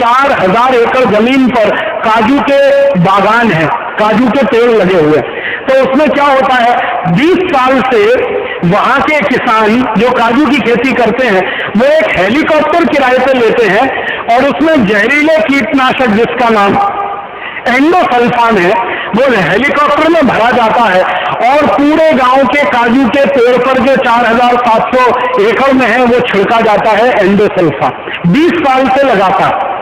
4000 एकड़ जमीन पर काजू के बागान हैं, काजू के पेड़ लगे हुए। तो उसमें क्या होता है, 20 साल से वहां के किसान जो काजू की खेती करते हैं वो एक हेलीकॉप्टर किराए पे लेते हैं और उसमें जहरीले कीटनाशक जिसका नाम एंडोसल्फान है वो हेलीकॉप्टर में भरा जाता है और पूरे गांव के काजू के पेड़ पर जो 4700 एकड़ में है वो छिड़का जाता है एंडोसल्फान 20 साल से लगातार।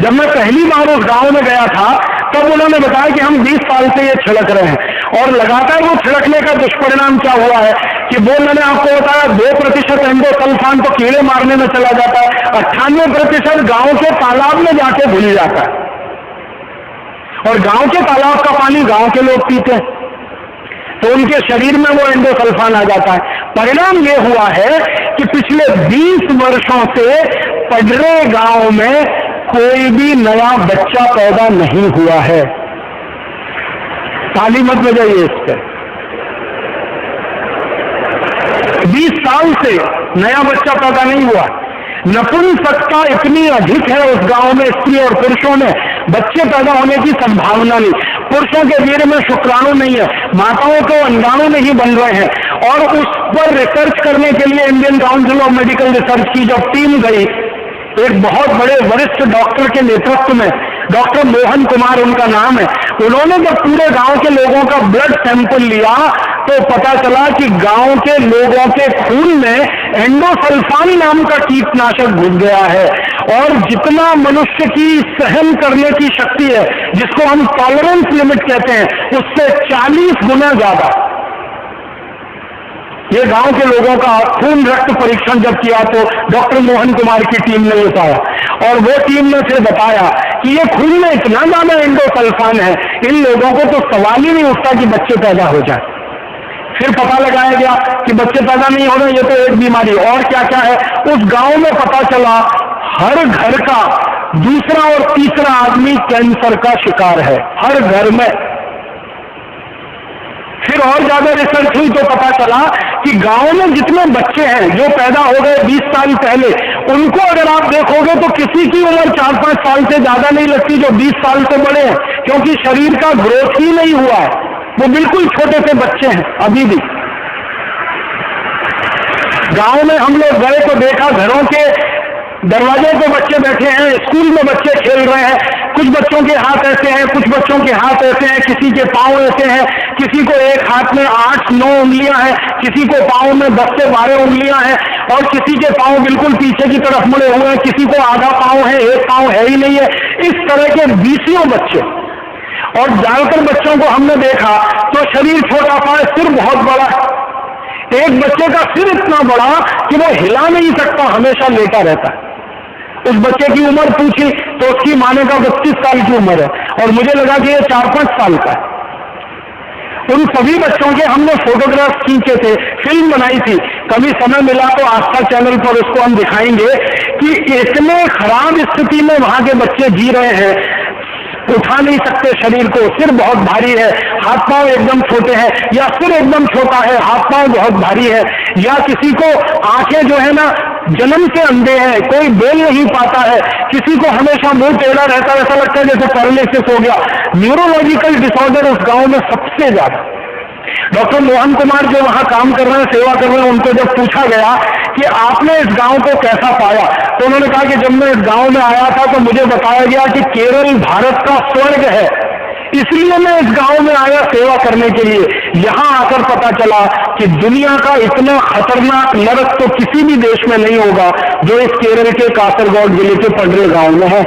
जब मैं पहली बार उस गांव में गया था तब उन्होंने बताया कि हम 20 साल से ये छिड़क रहे हैं और लगातार वो छिड़कने का दुष्परिणाम क्या हुआ है कि वो मैंने आपको बताया 2% एंडोसल्फान तो कीड़े मारने में चला जाता है, 98% गांव के तालाब में जाके घुल जाता है और गांव के तालाब का पानी गांव के लोग पीते हैं तो उनके शरीर में वो एंडोसल्फान आ जाता है। परिणाम ये हुआ है कि पिछले 20 वर्षों से पडरे गांव में कोई भी नया बच्चा पैदा नहीं हुआ है। ताली मत बजाइए इस पर। 20 साल से नया बच्चा पैदा नहीं हुआ। नपुंसकता इतनी अधिक है उस गांव में, स्त्री और पुरुषों में बच्चे पैदा होने की संभावना नहीं, पुरुषों के वीर्य में शुक्राणु नहीं है, माताओं को अंडाणु नहीं बन रहे हैं। और उस पर रिसर्च करने के लिए Indian council of medical research की जब टीम गई, एक बहुत बड़े वरिष्ठ डॉक्टर के नेतृत्व में, डॉक्टर मोहन कुमार उनका नाम है, उन्होंने जब पूरे गांव के लोगों का ब्लड सैंपल लिया तो पता चला कि गांव के लोगों के खून में एंडोसल्फान नाम का कीटनाशक घुस गया है और जितना मनुष्य की सहन करने की शक्ति है, जिसको हम टॉलरेंस लिमिट कहते हैं, उससे 40 गुना ज्यादा। ये गांव के लोगों का खून रक्त परीक्षण जब किया तो डॉक्टर मोहन कुमार की टीम ने बताया और वो टीम ने फिर बताया कि ये खून में इतना ज्यादा एंडोसल्फान है, इन लोगों को तो सवाल ही नहीं उठता कि बच्चे पैदा हो जाए। फिर पता लगाया गया कि बच्चे पैदा नहीं हो रहे, ये तो एक बीमारी। और क्या क्या है उस गांव में पता चला, हर घर का दूसरा और तीसरा आदमी कैंसर का शिकार है, हर घर में। फिर और ज्यादा रिसर्च हुई तो पता चला कि गांव में जितने बच्चे हैं जो पैदा हो गए 20 साल पहले, उनको अगर आप देखोगे तो किसी की उम्र 4-5 साल से ज्यादा नहीं लगती जो 20 साल से बड़े हैं, क्योंकि शरीर का ग्रोथ ही नहीं हुआ है, वो बिल्कुल छोटे से बच्चे हैं अभी भी। गांव में हम लोग गए तो देखा घरों के दरवाजे पे बच्चे बैठे हैं, स्कूल में बच्चे खेल रहे हैं, कुछ बच्चों के हाथ ऐसे हैं, कुछ बच्चों के हाथ ऐसे हैं, किसी के पांव ऐसे हैं, किसी को एक हाथ में 8-9 उंगलियां हैं, किसी को पांव में 10 से 12 उंगलियां हैं और किसी के पांव बिल्कुल पीछे की तरफ मुड़े हुए हैं, किसी को आधा पांव है, एक पांव है ही नहीं है। इस तरह के 20 बच्चे। और ज्यादातर बच्चों को हमने देखा तो शरीर छोटा सा है, सिर बहुत बड़ा है। एक बच्चे का सिर इतना बड़ा कि वो हिला नहीं सकता, हमेशा लेटा रहता है। उस बच्चे की उम्र पूछी तो उसकी माने का 32 साल की उम्र है और मुझे लगा कि ये 4-5 साल का है। उन सभी बच्चों के हमने फोटोग्राफ खींचे थे, फिल्म बनाई थी, कभी समय मिला तो आस्था चैनल पर उसको हम दिखाएंगे कि इतने खराब स्थिति में वहां के बच्चे जी रहे हैं, उठा नहीं सकते शरीर को, सिर बहुत भारी है, हाथ पांव एकदम छोटे हैं, या सिर एकदम छोटा है, हाथ पांव बहुत भारी है, या किसी को आंखें जो है ना जन्म से अंधे हैं, कोई बोल नहीं पाता है, किसी को हमेशा मुंह टेढ़ा रहता है, ऐसा लगता है जैसे पैरालिसिस हो गया। न्यूरोलॉजिकल डिसऑर्डर उस गांव में सबसे ज्यादा। डॉक्टर मोहन कुमार जो वहां काम कर रहे हैं, सेवा कर रहे हैं, उनको जब पूछा गया कि आपने इस गांव को कैसा पाया तो उन्होंने कहा कि जब मैं इस गांव में आया था तो मुझे बताया गया कि केरल भारत का स्वर्ग है, इसलिए मैं इस गांव में आया सेवा करने के लिए। यहां आकर पता चला कि दुनिया का इतना खतरनाक नरक तो किसी भी देश में नहीं होगा जो इस केरल के कासरगोड जिले के पडरे गांव में है।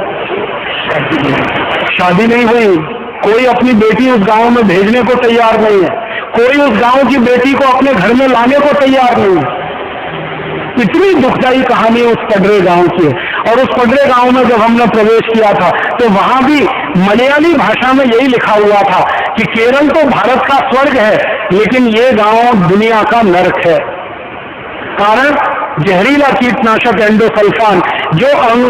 शादी नहीं हुई, कोई अपनी बेटी उस गांव में भेजने को तैयार नहीं है, कोई उस गांव की बेटी को अपने घर में लाने को तैयार नहीं है। इतनी दुखदायी कहानी उस पडरे गांव की है। और उस पडरे गांव में जब हमने प्रवेश किया था तो वहां भी मलयाली भाषा में यही लिखा हुआ था कि केरल तो भारत का स्वर्ग है लेकिन ये गांव दुनिया का नरक है। कारण जहरीला कीटनाशक एंडोसल्फान जो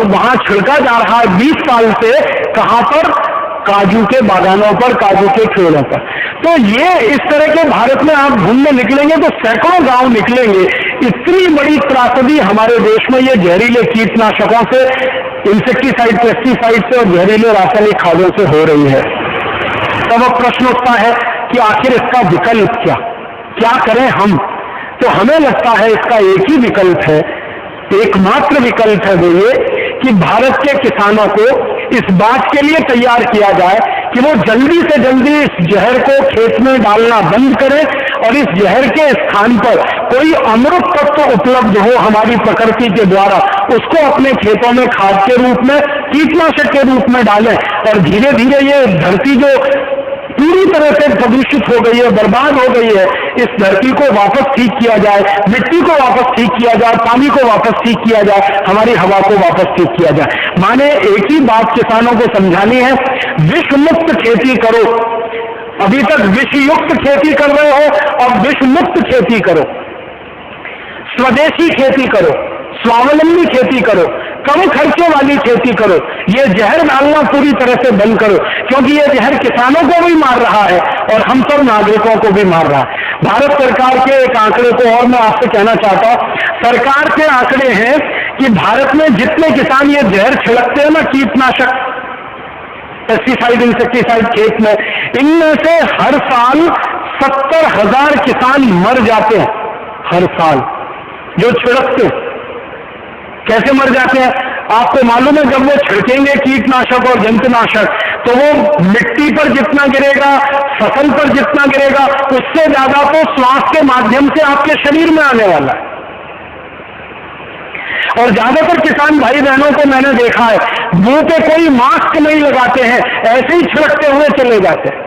वहां छिड़का जा रहा है 20 साल से, कहां पर? काजू के बागानों पर, काजू के पेड़ों पर। तो ये इस तरह के भारत में आप घूमने निकलेंगे तो सैकड़ों गांव निकलेंगे, इतनी बड़ी त्रासदी हमारे देश में ये जहरीले कीटनाशकों से, इंसेक्टिसाइड, पेस्टिसाइड से और जहरीले रासायनिक खादों से हो रही है। तब अब प्रश्न उठता है कि आखिर इसका विकल्प क्या करें हम? तो हमें लगता है इसका एक ही विकल्प है, एकमात्र विकल्प है, वो ये कि भारत के किसानों को इस बात के लिए तैयार किया जाए कि वो जल्दी से जल्दी इस जहर को खेत में डालना बंद करें और इस जहर के स्थान पर कोई अमृत तत्व उपलब्ध हो हमारी प्रकृति के द्वारा, उसको अपने खेतों में खाद के रूप में, कीटनाशक के रूप में डालें और धीरे धीरे ये धरती जो पूरी तरह से प्रदूषित हो गई है, बर्बाद हो गई है, इस धरती को वापस ठीक किया जाए, मिट्टी को वापस ठीक किया जाए, पानी को वापस ठीक किया जाए, हमारी हवा को वापस ठीक किया जाए। माने एक ही बात किसानों को समझानी है, विष मुक्त खेती करो। अभी तक विषयुक्त खेती कर रहे हो, अब विष मुक्त खेती करो, स्वदेशी खेती करो, स्वावलंबी खेती करो, कम खर्चे वाली खेती करो, ये जहर डालना पूरी तरह से बंद करो, क्योंकि ये जहर किसानों को भी मार रहा है और हम सब नागरिकों को भी मार रहा है। भारत सरकार के एक आंकड़े को और मैं आपसे कहना चाहता हूं, सरकार के आंकड़े हैं कि भारत में जितने किसान ये जहर छिड़कते हैं ना, कीटनाशक, पेस्टिसाइड, इंसेक्टिसाइड खेत में, इनमें से हर साल 70,000 किसान मर जाते हैं, हर साल जो छिड़कते हैं। कैसे मर जाते हैं आपको मालूम है? जब वो छिड़केंगे कीटनाशक और जंतुनाशक तो वो मिट्टी पर जितना गिरेगा, फसल पर जितना गिरेगा, उससे ज्यादा तो श्वास के माध्यम से आपके शरीर में आने वाला है। और ज्यादातर किसान भाई बहनों को मैंने देखा है, मुंह पे कोई मास्क नहीं लगाते हैं, ऐसे ही छिड़कते हुए चले जाते हैं।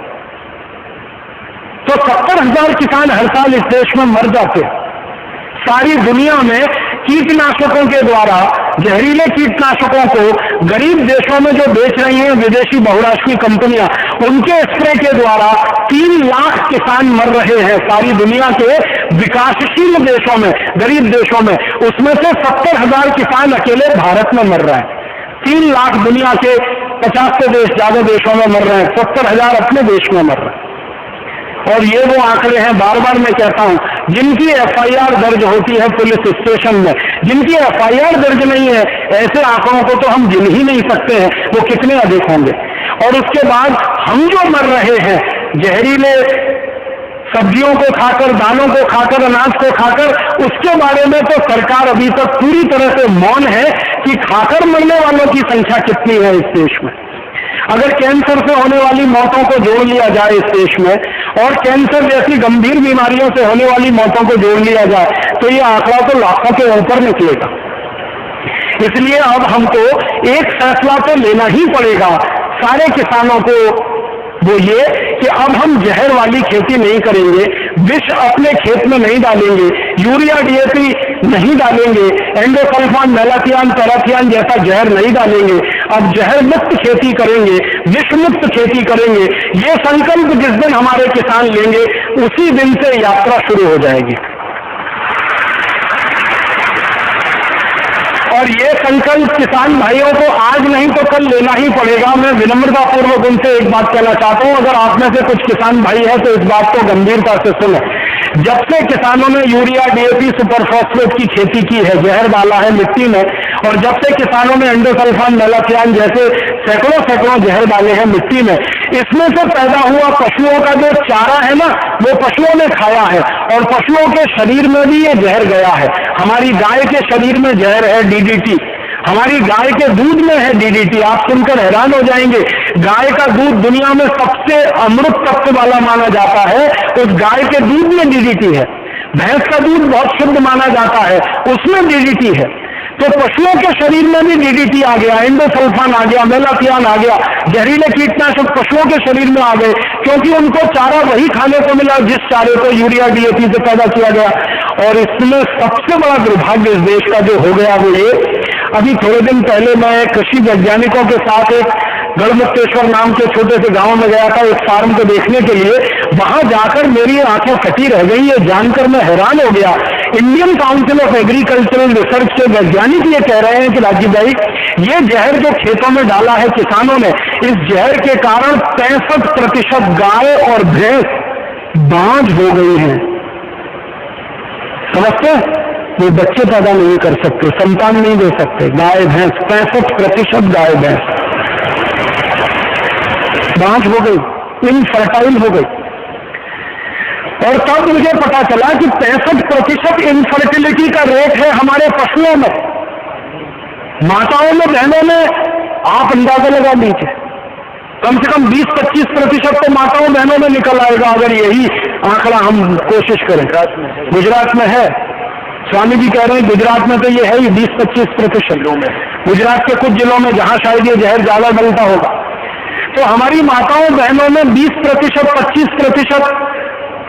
तो 70,000 किसान हर साल इस देश में मर जाते हैं। सारी दुनिया में कीटनाशकों के द्वारा, जहरीले कीटनाशकों को गरीब देशों में जो बेच रही हैं विदेशी बहुराष्ट्रीय कंपनियां, उनके स्प्रे के द्वारा 3 लाख किसान मर रहे हैं सारी दुनिया के विकासशील देशों में, गरीब देशों में। उसमें से 70,000 किसान अकेले भारत में मर रहे हैं। 3 लाख दुनिया के 50 से ज्यादा देशों में मर रहे हैं, 70,000 अपने देश में मर रहे हैं। और ये वो आंकड़े हैं, बार बार मैं कहता हूं, जिनकी एफआईआर दर्ज होती है पुलिस स्टेशन में, जिनकी एफआईआर दर्ज नहीं है, ऐसे आंकड़ों को तो हम गिन ही नहीं सकते हैं, वो कितने अधिक होंगे। और उसके बाद हम जो मर रहे हैं जहरीले सब्जियों को खाकर, दालों को खाकर, अनाज को खाकर, उसके बारे में तो सरकार अभी तक पूरी तरह से मौन है कि खाकर मरने वालों की संख्या कितनी है इस देश में। अगर कैंसर से होने वाली मौतों को जोड़ लिया जाए इस देश में, और कैंसर जैसी गंभीर बीमारियों से होने वाली मौतों को जोड़ लिया जाए, तो ये आंकड़ा तो लाखों के ऊपर निकलेगा। इसलिए अब हमको एक फैसला तो लेना ही पड़ेगा सारे किसानों को, वो ये कि अब हम जहर वाली खेती नहीं करेंगे, विष अपने खेत में नहीं डालेंगे, यूरिया डीएपी नहीं डालेंगे, एंडोसल्फान, मेलाथियान, पैराथियान जैसा जहर नहीं डालेंगे। अब जहर मुक्त खेती करेंगे, विष मुक्त खेती करेंगे। ये संकल्प जिस दिन हमारे किसान लेंगे, उसी दिन से यात्रा शुरू हो जाएगी। और ये संकल्प किसान भाइयों को आज नहीं तो कल लेना ही पड़ेगा। मैं विनम्रता पूर्वक उनसे एक बात कहना चाहता हूं, अगर आप में से कुछ किसान भाई है तो इस बात को गंभीरता से सुने। जब से किसानों ने यूरिया, डीएपी, सुपर फॉस्फेट की खेती की है, जहर डाला है मिट्टी में, और जब से किसानों ने एंडोसल्फान, मेलाथियान जैसे सैकड़ों जहर डाले हैं मिट्टी में, इसमें से पैदा हुआ पशुओं का जो चारा है ना, वो पशुओं ने खाया है और पशुओं के शरीर में भी ये जहर गया है। हमारी गाय के शरीर में जहर है डीडीटी, हमारी गाय के दूध में है डीडीटी। आप सुनकर हैरान हो जाएंगे, गाय का दूध दुनिया में सबसे अमृत तत्व वाला माना जाता है, उस गाय के दूध में डीडीटी है। भैंस का दूध बहुत शुद्ध माना जाता है, उसमें डीडीटी है। तो पशुओं के शरीर में भी डीडीटी आ गया, एंडोसल्फान आ गया, मेलाथियान आ गया, जहरीले कीटनाशक पशुओं के शरीर में आ गए, क्योंकि उनको चारा वही खाने को मिला जिस चारे को यूरिया, डीएपी से पैदा किया गया। और इसमें सबसे बड़ा दुर्भाग्य इस देश का जो हो गया वो ये, अभी थोड़े दिन पहले मैं कृषि वैज्ञानिकों के साथ एक गढ़मुक्तेश्वर नाम के छोटे से गांव में गया था एक फार्म को देखने के लिए। वहां जाकर मेरी आंखें फटी रह गई, ये जानकर मैं हैरान हो गया। Indian council of agricultural research के वैज्ञानिक ये कह रहे हैं कि राजीव भाई, ये जहर जो खेतों में डाला है किसानों ने, इस जहर के कारण 65% गाय और भैंस बांझ हो गई हैं। समझते हैं? वो बच्चे पैदा नहीं कर सकते, संतान नहीं दे सकते। गाय भैंस 65% गाय भैंस बांझ हो गई, इनफर्टाइल हो गई। और तब मुझे पता चला कि 65% इनफर्टिलिटी का रेट है हमारे पशुओं में, माताओं में, बहनों में। आप अंदाजा लगा लीजिए, कम से कम 20-25% तो माताओं बहनों में निकल आएगा अगर यही आंकड़ा हम कोशिश करें। गुजरात में है, स्वामी जी कह रहे हैं गुजरात में तो ये है ही 20-25%। गुजरात के कुछ जिलों में जहां शायद ये जहर ज्यादा डलता होगा। तो हमारी माताओं बहनों में 20%, 25%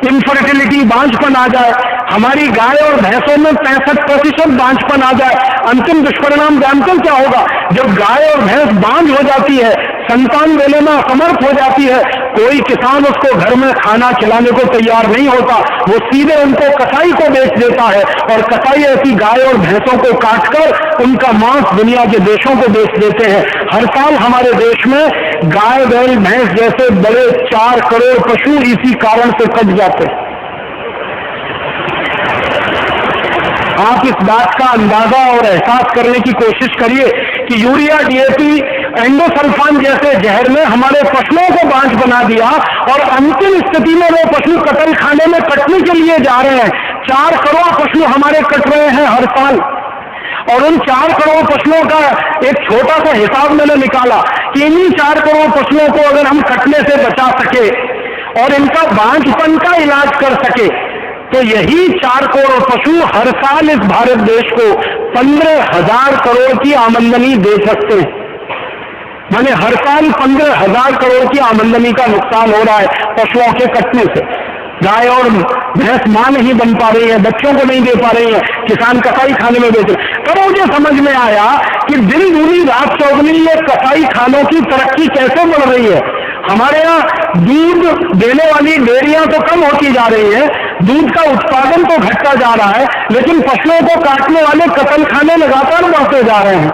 इनफर्टिलिटी, बांझपन आ जाए। हमारी गाय और भैंसों में 65% बांझपन आ जाए। अंतिम दुष्परिणाम जानते क्या होगा? जब गाय और भैंस बांझ हो जाती है, संतान देने में असमर्थ हो जाती है, कोई किसान उसको घर में खाना खिलाने को तैयार नहीं होता, वो सीधे उनको कसाई को बेच देता है। और कसाई ऐसी गाय और भैंसों को काटकर उनका मांस दुनिया के देशों को बेच देते हैं। हर साल हमारे देश में गाय, बैल, भैंस जैसे बड़े 4 करोड़ पशु इसी कारण से कट जाते हैं। आप इस बात का अंदाजा और एहसास करने की कोशिश करिए कि यूरिया, डीएपी, एंडोसल्फान जैसे जहर ने हमारे पशुओं को बांझ बना दिया और अंतिम स्थिति में वो पशु कत्ल खाने में कटने के लिए जा रहे हैं। 4 करोड़ पशु हमारे कट रहे हैं हर साल। और उन 4 करोड़ पशुओं का एक छोटा सा हिसाब मैंने निकाला कि इन्हीं 4 करोड़ पशुओं को अगर हम कटने से बचा सके और इनका बांझपन का इलाज कर सके तो यही 4 करोड़ पशु हर साल इस भारत देश को 15,000 करोड़ की आमदनी दे सकते हैं। माने हर साल 15,000 करोड़ की आमदनी का नुकसान हो रहा है पशुओं के कटने से। गाय और भैंस मां नहीं बन पा रही है, बच्चों को नहीं दे पा रही है, किसान कसाई खाने में बेच रहे। तब मुझे समझ में आया कि दिन दूनी रात चौगुनी ये कसाई खानों की तरक्की कैसे बढ़ रही है। हमारे यहाँ दूध देने वाली डेयरियां तो कम होती जा रही है, दूध का उत्पादन तो घटता जा रहा है, लेकिन पशुओं को काटने वाले कत्ल खाने लगातार बढ़ते जा रहे हैं।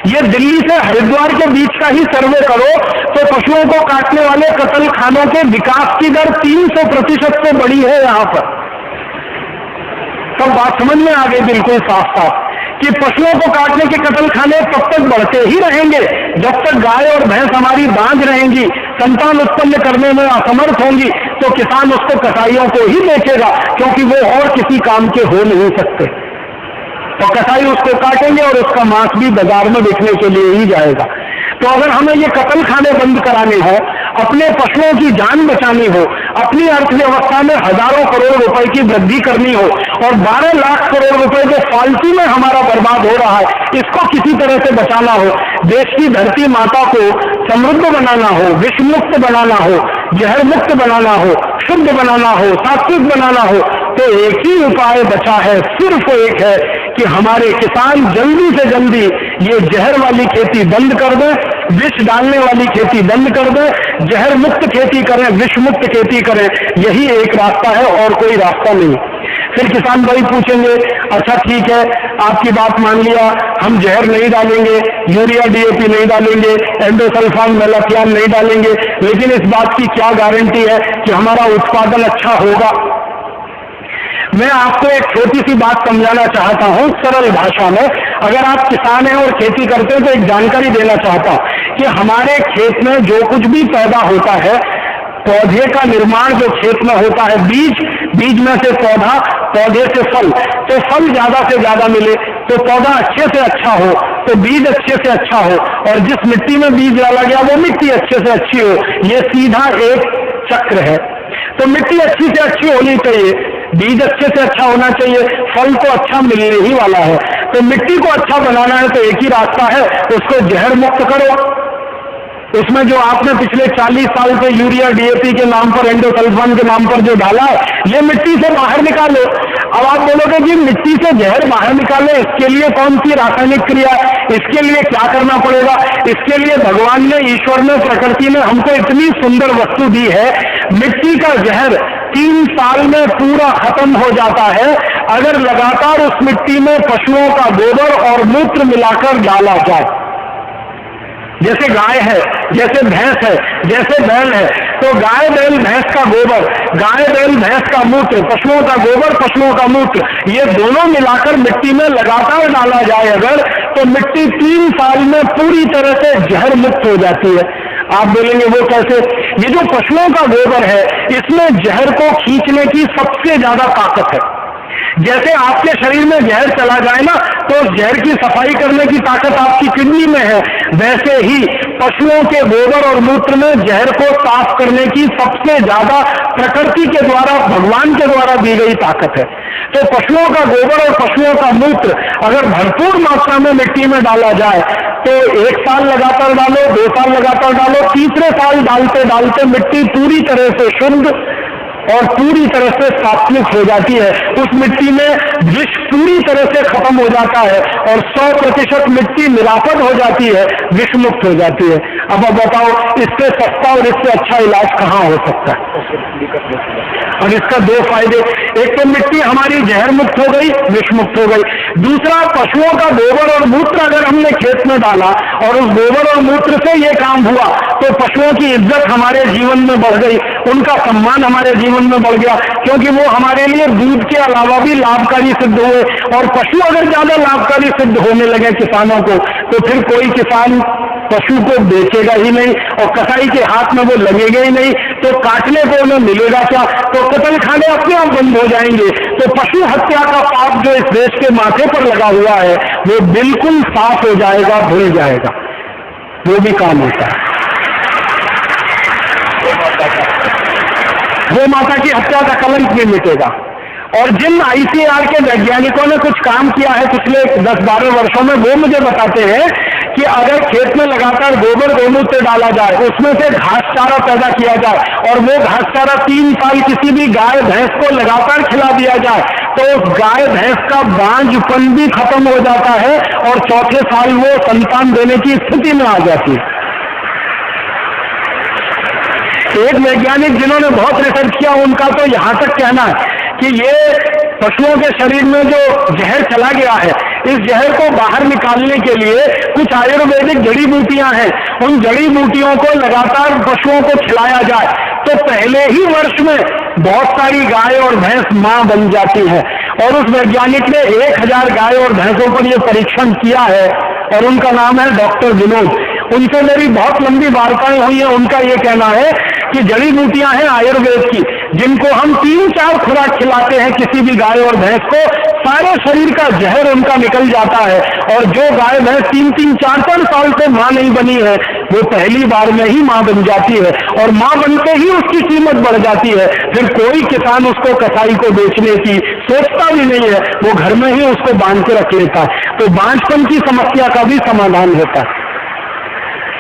ये दिल्ली से हरिद्वार के बीच का ही सर्वे करो तो पशुओं को काटने वाले कत्ल खानों के विकास की दर 300% से बड़ी है यहाँ पर। तब बात समझ में आ गई बिल्कुल साफ साफ कि पशुओं को काटने के कत्ल खाने तब तक बढ़ते ही रहेंगे जब तक गाय और भैंस हमारी बांझ रहेंगी, संतान उत्पन्न करने में असमर्थ होंगी, तो किसान उसको कसाईयों को ही बेचेगा, क्योंकि वो और किसी काम के हो नहीं सकते। तो कसाई उसको काटेंगे और उसका मांस भी बाजार में बिकने के लिए ही जाएगा। तो अगर हमें ये कत्ल खाने बंद कराने हो, अपने पशुओं की जान बचानी हो, अपनी अर्थव्यवस्था में हजारों करोड़ रुपए की वृद्धि करनी हो और 12 लाख करोड़ रुपए जो फालतू में हमारा बर्बाद हो रहा है, इसको किसी तरह से बचाना हो, देश की धरती माता को समृद्ध बनाना हो, विष मुक्त बनाना हो, जहर मुक्त बनाना हो, शुद्ध बनाना हो, सात्विक बनाना हो, तो एक ही उपाय बचा है, सिर्फ एक है कि हमारे किसान जल्दी से जल्दी ये जहर वाली खेती बंद कर दें, विष डालने वाली खेती बंद कर दें, जहर मुक्त खेती करें, विष मुक्त खेती करें। यही एक रास्ता है और कोई रास्ता नहीं। फिर किसान भाई पूछेंगे, अच्छा ठीक है, आपकी बात मान लिया, हम जहर नहीं डालेंगे, यूरिया डीएपी नहीं डालेंगे, एंडोसल्फान मेलाथियान नहीं डालेंगे, लेकिन इस बात की क्या गारंटी है कि हमारा उत्पादन अच्छा होगा? मैं आपको एक छोटी सी बात समझाना चाहता हूं सरल भाषा में। अगर आप किसान हैं और खेती करते हैं तो एक जानकारी देना चाहता हूं कि हमारे खेत में जो कुछ भी पैदा होता है, पौधे का निर्माण जो खेत में होता है, बीज में से पौधा, पौधे से फल, तो फल ज्यादा से ज्यादा मिले, तो पौधा अच्छे से अच्छा हो, तो बीज अच्छे से अच्छा हो, और जिस मिट्टी में बीज डाला गया वो मिट्टी अच्छे से अच्छी हो। ये सीधा एक चक्र है। तो मिट्टी अच्छी से अच्छी होनी चाहिए, बीज अच्छे से अच्छा होना चाहिए, फल तो अच्छा मिलने ही वाला है। तो मिट्टी को अच्छा बनाना है तो एक ही रास्ता है, उसको जहर मुक्त करो। उसमें जो आपने पिछले 40 साल से यूरिया डीएपी के नाम पर, एंडोसल्फान के नाम पर जो डाला है, ये मिट्टी से बाहर निकालो। अब आप बोलोगे जी मिट्टी से जहर बाहर निकाले, इसके लिए कौन सी रासायनिक क्रिया, इसके लिए क्या करना पड़ेगा? इसके लिए भगवान ने, ईश्वर ने, प्रकृति ने हमको इतनी सुंदर वस्तु दी है। मिट्टी का जहर 3 साल में पूरा खत्म हो जाता है अगर लगातार उस मिट्टी में पशुओं का गोबर और मूत्र मिलाकर डाला जाए। जैसे गाय है, जैसे भैंस है, जैसे बैल है, तो गाय बैल भैंस का गोबर, गाय बैल भैंस का मूत्र, पशुओं का गोबर, पशुओं का मूत्र, ये दोनों मिलाकर मिट्टी में लगातार डाला जाए अगर, तो मिट्टी 3 साल में पूरी तरह से जहर मुक्त हो जाती है। आप बोलेंगे वो कैसे? ये जो पशुओं का गोबर है, इसमें जहर को खींचने की सबसे ज्यादा ताकत है। जैसे आपके शरीर में जहर चला जाए ना, तो जहर की सफाई करने की ताकत आपकी किडनी में है, वैसे ही पशुओं के गोबर और मूत्र में जहर को साफ करने की सबसे ज्यादा प्रकृति के द्वारा, भगवान के द्वारा दी गई ताकत है। तो पशुओं का गोबर और पशुओं का मूत्र अगर भरपूर मात्रा में मिट्टी में डाला जाए, तो 1 साल लगातार डालो, 2 साल लगातार डालो, तीसरे साल डालते डालते मिट्टी पूरी तरह से शुद्ध और पूरी तरह से सात्विक हो जाती है। उस मिट्टी में विष पूरी तरह से खत्म हो जाता है और 100% मिट्टी निरापद हो जाती है, विष मुक्त हो जाती है। अब बताओ, इससे सस्ता और इससे अच्छा इलाज कहाँ हो सकता है? और इसका 2 फायदे, एक तो मिट्टी हमारी जहर मुक्त हो गई, विष मुक्त हो गई। दूसरा, पशुओं का गोबर और मूत्र अगर हमने खेत में डाला और उस गोबर और मूत्र से ये काम हुआ, तो पशुओं की इज्जत हमारे जीवन में बढ़ गई, उनका सम्मान हमारे जीवन में बढ़ गया, क्योंकि वो हमारे लिए दूध के अलावा भी लाभकारी सिद्ध हुए। और पशु अगर ज्यादा लाभकारी सिद्ध होने लगे किसानों को, तो फिर कोई किसान पशु को बेचेगा ही नहीं और कसाई के हाथ में वो लगेगा ही नहीं, तो काटने को उन्हें मिलेगा क्या? तो कत्ल खाने अपने आप बंद हो जाएंगे। तो पशु हत्या का पाप जो इस देश के माथे पर लगा हुआ है, वो बिल्कुल साफ हो जाएगा, भूल जाएगा, वो भी काम होता है। वो माता की हत्या का कलंक भी मिटेगा। और जिन आईसीआर के वैज्ञानिकों ने कुछ काम किया है पिछले 10-12 वर्षों में, वो मुझे बताते हैं कि अगर खेत में लगातार गोबर गोमूत्र डाला जाए, उसमें से घास चारा पैदा किया जाए और वो घास चारा 3 साल किसी भी गाय भैंस को लगातार खिला दिया जाए, तो उस गाय भैंस का बांझपन भी खत्म हो जाता है और चौथे साल वो संतान देने की स्थिति में आ जाती है। एक वैज्ञानिक जिन्होंने बहुत रिसर्च किया, उनका तो यहां तक कहना है कि ये पशुओं के शरीर में जो जहर चला गया है, इस जहर को बाहर निकालने के लिए कुछ आयुर्वेदिक जड़ी बूटियां हैं, उन जड़ी बूटियों को लगातार पशुओं को खिलाया जाए, तो पहले ही वर्ष में बहुत सारी गाय और भैंस मां बन जाती है। और उस वैज्ञानिक ने 1000 गाय और भैंसों पर यह परीक्षण किया है और उनका नाम है डॉक्टर विनोद। उनसे मेरी बहुत लंबी वार्ताएं हुई हैं। उनका यह कहना है कि जड़ी बूटियां हैं आयुर्वेद की, जिनको हम 3-4 खुराक खिलाते हैं किसी भी गाय और भैंस को, सारे शरीर का जहर उनका निकल जाता है। और जो गाय भैंस 3-3, 4-4 साल से मां नहीं बनी है, वो पहली बार में ही मां बन जाती है और मां बनते ही उसकी कीमत बढ़ जाती है। फिर कोई किसान उसको कसाई को बेचने की सोचता भी नहीं है, वो घर में ही उसको बांध के रख लेता है। तो बांझपन की समस्या का भी समाधान होता है।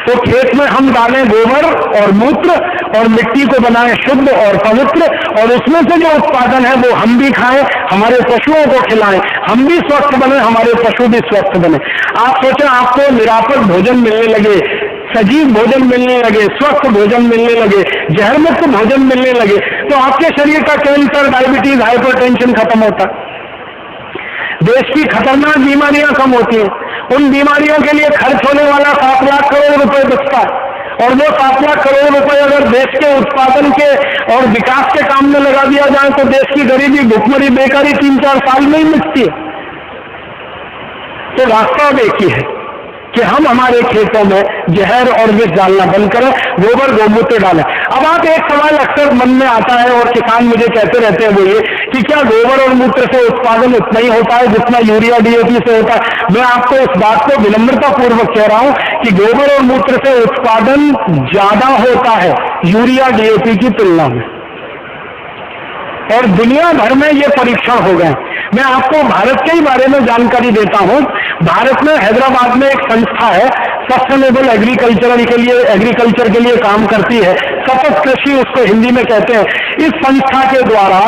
तो खेत में हम डालें गोबर और मूत्र और मिट्टी को बनाएं शुद्ध और पवित्र, और उसमें से जो उत्पादन है वो हम भी खाएं, हमारे पशुओं को खिलाएं, हम भी स्वस्थ बने, हमारे पशु भी स्वस्थ बने। आप सोचें, आपको निरापद भोजन मिलने लगे, सजीव भोजन मिलने लगे, स्वस्थ भोजन मिलने लगे, जहर मुक्त भोजन मिलने लगे, तो आपके शरीर का कैंसर, डायबिटीज, हाइपरटेंशन खत्म होता है। देश की खतरनाक बीमारियां कम होती हैं। उन बीमारियों के लिए खर्च होने वाला 7 लाख करोड़ रुपए बचता है, और वो 7 लाख करोड़ रुपए अगर देश के उत्पादन के और विकास के काम में लगा दिया जाए, तो देश की गरीबी, भुखमरी, बेकारी 3-4 साल में ही मिटती है। तो रास्ता एक ही है कि हम हमारे खेतों में जहर और विष डालना बंद करें, गोबर गोमूत्र डालें। अब आप एक सवाल अक्सर मन में आता है और किसान मुझे कहते रहते हैं, वो ये कि क्या गोबर और मूत्र से उत्पादन उतना ही होता है जितना यूरिया डीएपी से होता है? मैं आपको इस बात को विनम्रता पूर्वक कह रहा हूं कि गोबर और मूत्र से उत्पादन ज्यादा होता है यूरिया डीएपी की तुलना में, और दुनिया भर में ये परीक्षण हो गए। मैं आपको भारत के ही बारे में जानकारी देता हूं। भारत में हैदराबाद में एक संस्था है, सस्टेनेबल एग्रीकल्चर के लिए काम करती है, सतत कृषि उसको हिंदी में कहते हैं। इस संस्था के द्वारा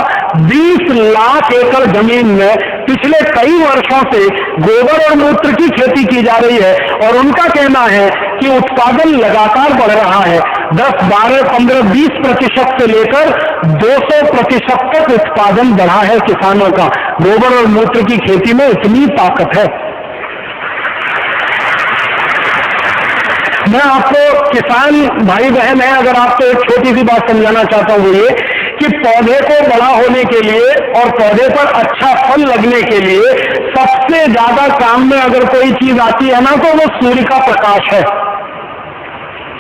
20 लाख एकड़ जमीन में पिछले कई वर्षों से गोबर और मूत्र की खेती की जा रही है, और उनका कहना है कि उत्पादन लगातार बढ़ रहा है। 10, 12, 15, 20% से लेकर 200% तक उत्पादन बढ़ा है किसानों का। गोबर और मूत्र की खेती में इतनी ताकत है। मैं आपको किसान भाई बहन है, अगर आपको एक छोटी सी बात समझाना चाहता हूं वो ये कि पौधे को बड़ा होने के लिए और पौधे पर अच्छा फल लगने के लिए सबसे ज्यादा काम में अगर कोई चीज आती है ना तो वो सूर्य का प्रकाश है।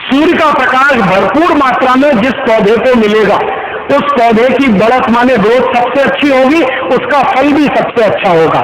सूर्य का प्रकाश भरपूर मात्रा में जिस पौधे को मिलेगा उस पौधे की बढ़त माने ग्रोथ सबसे अच्छी होगी, उसका फल भी सबसे अच्छा होगा।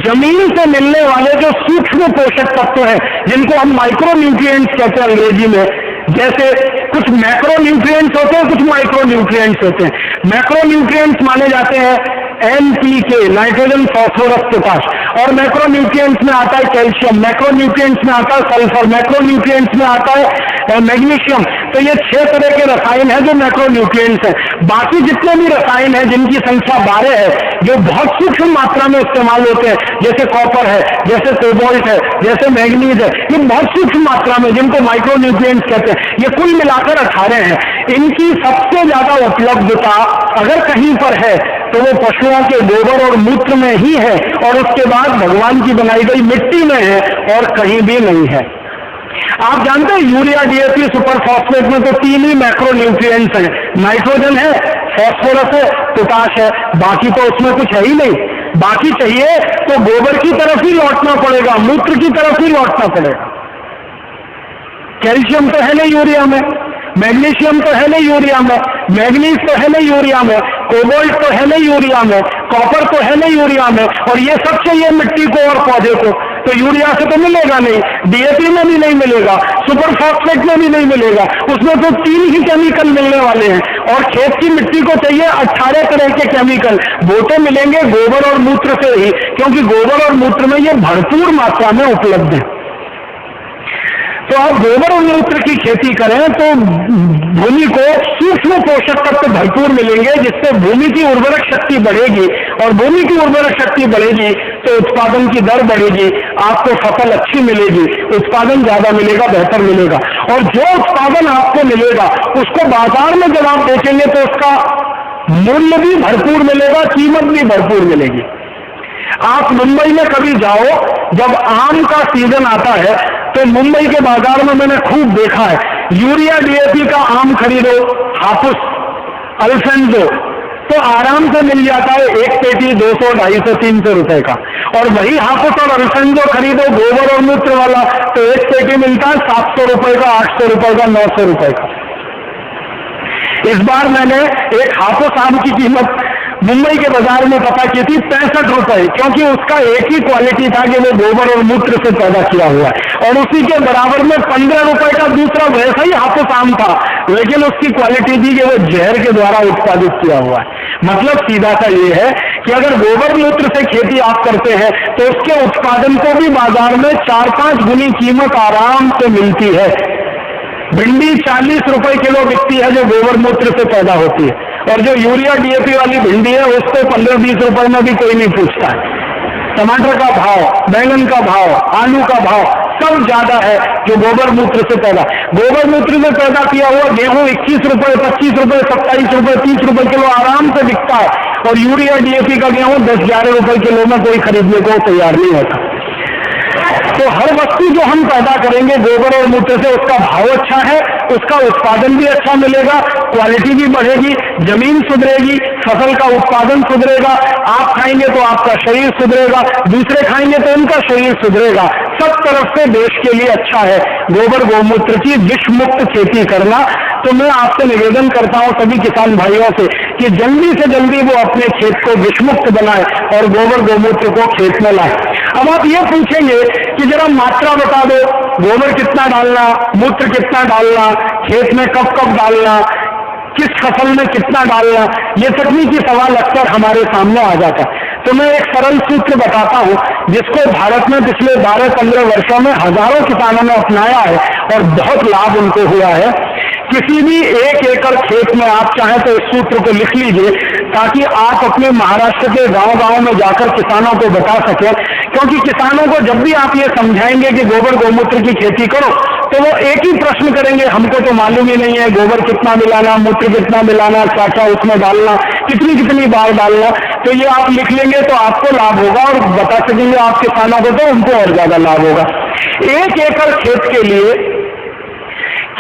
जमीन से मिलने वाले जो सूक्ष्म पोषक तत्व हैं जिनको हम माइक्रो न्यूट्रिएंट्स कहते हैं अंग्रेजी में, जैसे कुछ मैक्रो न्यूट्रिएंट्स होते हैं, कुछ माइक्रो न्यूट्रिएंट्स होते हैं। मैक्रो न्यूट्रिएंट्स माने जाते हैं NPK, नाइट्रोजन फास्फोरस पोटाश, और मैक्रो न्यूट्रिएंट्स में आता है कैल्शियम, मैक्रो न्यूट्रिएंट्स में आता है सल्फर, मैक्रो न्यूट्रिएंट्स में आता है मैग्नीशियम। तो ये 6 तरह के रसायन हैं जो मैक्रो न्यूट्रिएंट्स हैं। बाकी जितने भी रसायन हैं जिनकी संख्या 12 है जो बहुत सूक्ष्म मात्रा में इस्तेमाल होते हैं, जैसे कॉपर है, जैसे कोबाल्ट है, जैसे मैग्नीज है, ये बहुत सूक्ष्म मात्रा में जिनको माइक्रो न्यूट्रिएंट्स कहते हैं, ये कुल मिलाकर 18 हैं। इनकी सबसे ज्यादा उपलब्धता अगर कहीं पर है तो वो पशुओं के गोबर और मूत्र में ही है, और उसके बाद भगवान की बनाई गई मिट्टी में है और कहीं भी नहीं है। आप जानते हैं यूरिया, DAP, सुपर फॉस्फेट में तो 3 ही मैक्रो न्यूट्रिएंट्स हैं, नाइट्रोजन है, फास्फोरस है, पोटाश है, बाकी तो उसमें कुछ है ही नहीं। बाकी चाहिए तो गोबर की तरफ ही लौटना पड़ेगा, मूत्र की तरफ ही लौटना पड़ेगा। कैल्शियम तो है नहीं यूरिया में, मैग्नीशियम तो है नहीं यूरिया में, मैग्नीज तो है नहीं यूरिया में, कोबाल्ट तो है नहीं यूरिया में, कॉपर तो है नहीं यूरिया में, और ये सब चाहिए मिट्टी को और पौधे को, तो यूरिया से तो मिलेगा नहीं, DAP में भी नहीं मिलेगा, सुपर फॉस्फेट में भी नहीं मिलेगा, उसमें तो 3 ही केमिकल मिलने वाले हैं। और खेत की मिट्टी को चाहिए 18 तरह के केमिकल, वो तो मिलेंगे गोबर और मूत्र से ही, क्योंकि गोबर और मूत्र में ये भरपूर मात्रा में उपलब्ध है। तो आप गोबर और मूत्र की खेती करें तो भूमि को सूक्ष्म पोषक तत्व भरपूर मिलेंगे, जिससे भूमि की उर्वरक शक्ति बढ़ेगी, और भूमि की उर्वरक शक्ति बढ़ेगी तो उत्पादन की दर बढ़ेगी, आपको फसल अच्छी मिलेगी, उत्पादन ज्यादा मिलेगा, बेहतर मिलेगा। और जो उत्पादन आपको मिलेगा उसको बाजार में जब आप बेचेंगे तो उसका मूल्य भी भरपूर मिलेगा, कीमत भी भरपूर मिलेगी। आप मुंबई में कभी जाओ, जब आम का सीजन आता है तो मुंबई के बाजार में मैंने खूब देखा है, यूरिया DAP का आम खरीदो, हापुस, अल्फेंजो, तो आराम से मिल जाता है एक पेटी 200, 250, 300 रुपए का। और वही हापुस और अल्फेंजो खरीदो गोबर और मूत्र वाला तो एक पेटी मिलता है 700 रुपए का, 800 रुपए का, 900 रुपए का। इस बार मैंने एक हापुस आम की कीमत मुंबई के बाजार में पता की थी 65 रुपए, क्योंकि उसका एक ही क्वालिटी था कि वो गोबर और मूत्र से पैदा किया हुआ है, और उसी के बराबर में 15 रुपए का दूसरा वैसा ही हापुस आम था, लेकिन उसकी क्वालिटी थी कि वो जहर के द्वारा उत्पादित किया हुआ है। मतलब सीधा सा ये है कि अगर गोबर मूत्र से खेती आप करते हैं तो उसके उत्पादन को भी बाजार में 4-5 गुनी कीमत आराम से मिलती है। भिंडी 40 रुपए किलो बिकती है जो गोबर मूत्र से पैदा होती है, और जो यूरिया DAP वाली भिंडी है उसको 15-20 रुपए में भी कोई नहीं पूछता है। टमाटर का भाव, बैंगन का भाव, आलू का भाव सब ज्यादा है जो गोबर मूत्र से पैदा। गोबर मूत्र से पैदा किया हुआ गेहूं 21 रुपए, 25 रुपए, 27 रुपए, 30 रुपए किलो आराम से बिकता है, और यूरिया DAP का गेहूं 10-11 रुपए किलो में कोई खरीदने को तैयार नहीं होता। तो हर वस्तु जो हम पैदा करेंगे गोबर और मूत्र से, उसका भाव अच्छा है, उसका उत्पादन भी अच्छा मिलेगा, क्वालिटी भी बढ़ेगी, जमीन सुधरेगी, फसल का उत्पादन सुधरेगा, आप खाएंगे तो आपका शरीर सुधरेगा, दूसरे खाएंगे तो उनका शरीर सुधरेगा। सब तरफ से देश के लिए अच्छा है गोबर गौमूत्र की विष मुक्त खेती करना। तो मैं आपसे निवेदन करता हूं सभी किसान भाइयों से कि जल्दी से जल्दी वो अपने खेत को विषमुक्त बनाए और गोबर गौमूत्र को खेत में लाए। अब आप ये पूछेंगे कि जरा मात्रा बता दो, गोबर कितना डालना, मूत्र कितना डालना, खेत में कब कब डालना, किस फसल में कितना डालना, ये तकनीकी सवाल अक्सर हमारे सामने आ जाता है। तो मैं एक सरल सूत्र बताता हूं जिसको भारत में पिछले 12-15 वर्षों में हजारों किसानों ने अपनाया है और बहुत लाभ उनको हुआ है। किसी भी 1 एकड़ खेत में आप चाहें तो इस सूत्र को लिख लीजिए ताकि आप अपने महाराष्ट्र के गांव-गांव में जाकर किसानों को बता सकें, क्योंकि किसानों को जब भी आप ये समझाएंगे कि गोबर गौमूत्र की खेती करो तो वो एक ही प्रश्न करेंगे, हमको तो मालूम ही नहीं है गोबर कितना मिलाना, मूत्र कितना मिलाना, क्या क्या उसमें डालना, कितनी कितनी बार डालना। तो ये आप लिख लेंगे तो आपको लाभ होगा और बता सकेंगे आप किसानों को तो उनको और ज्यादा लाभ होगा। 1 एकड़ खेत के लिए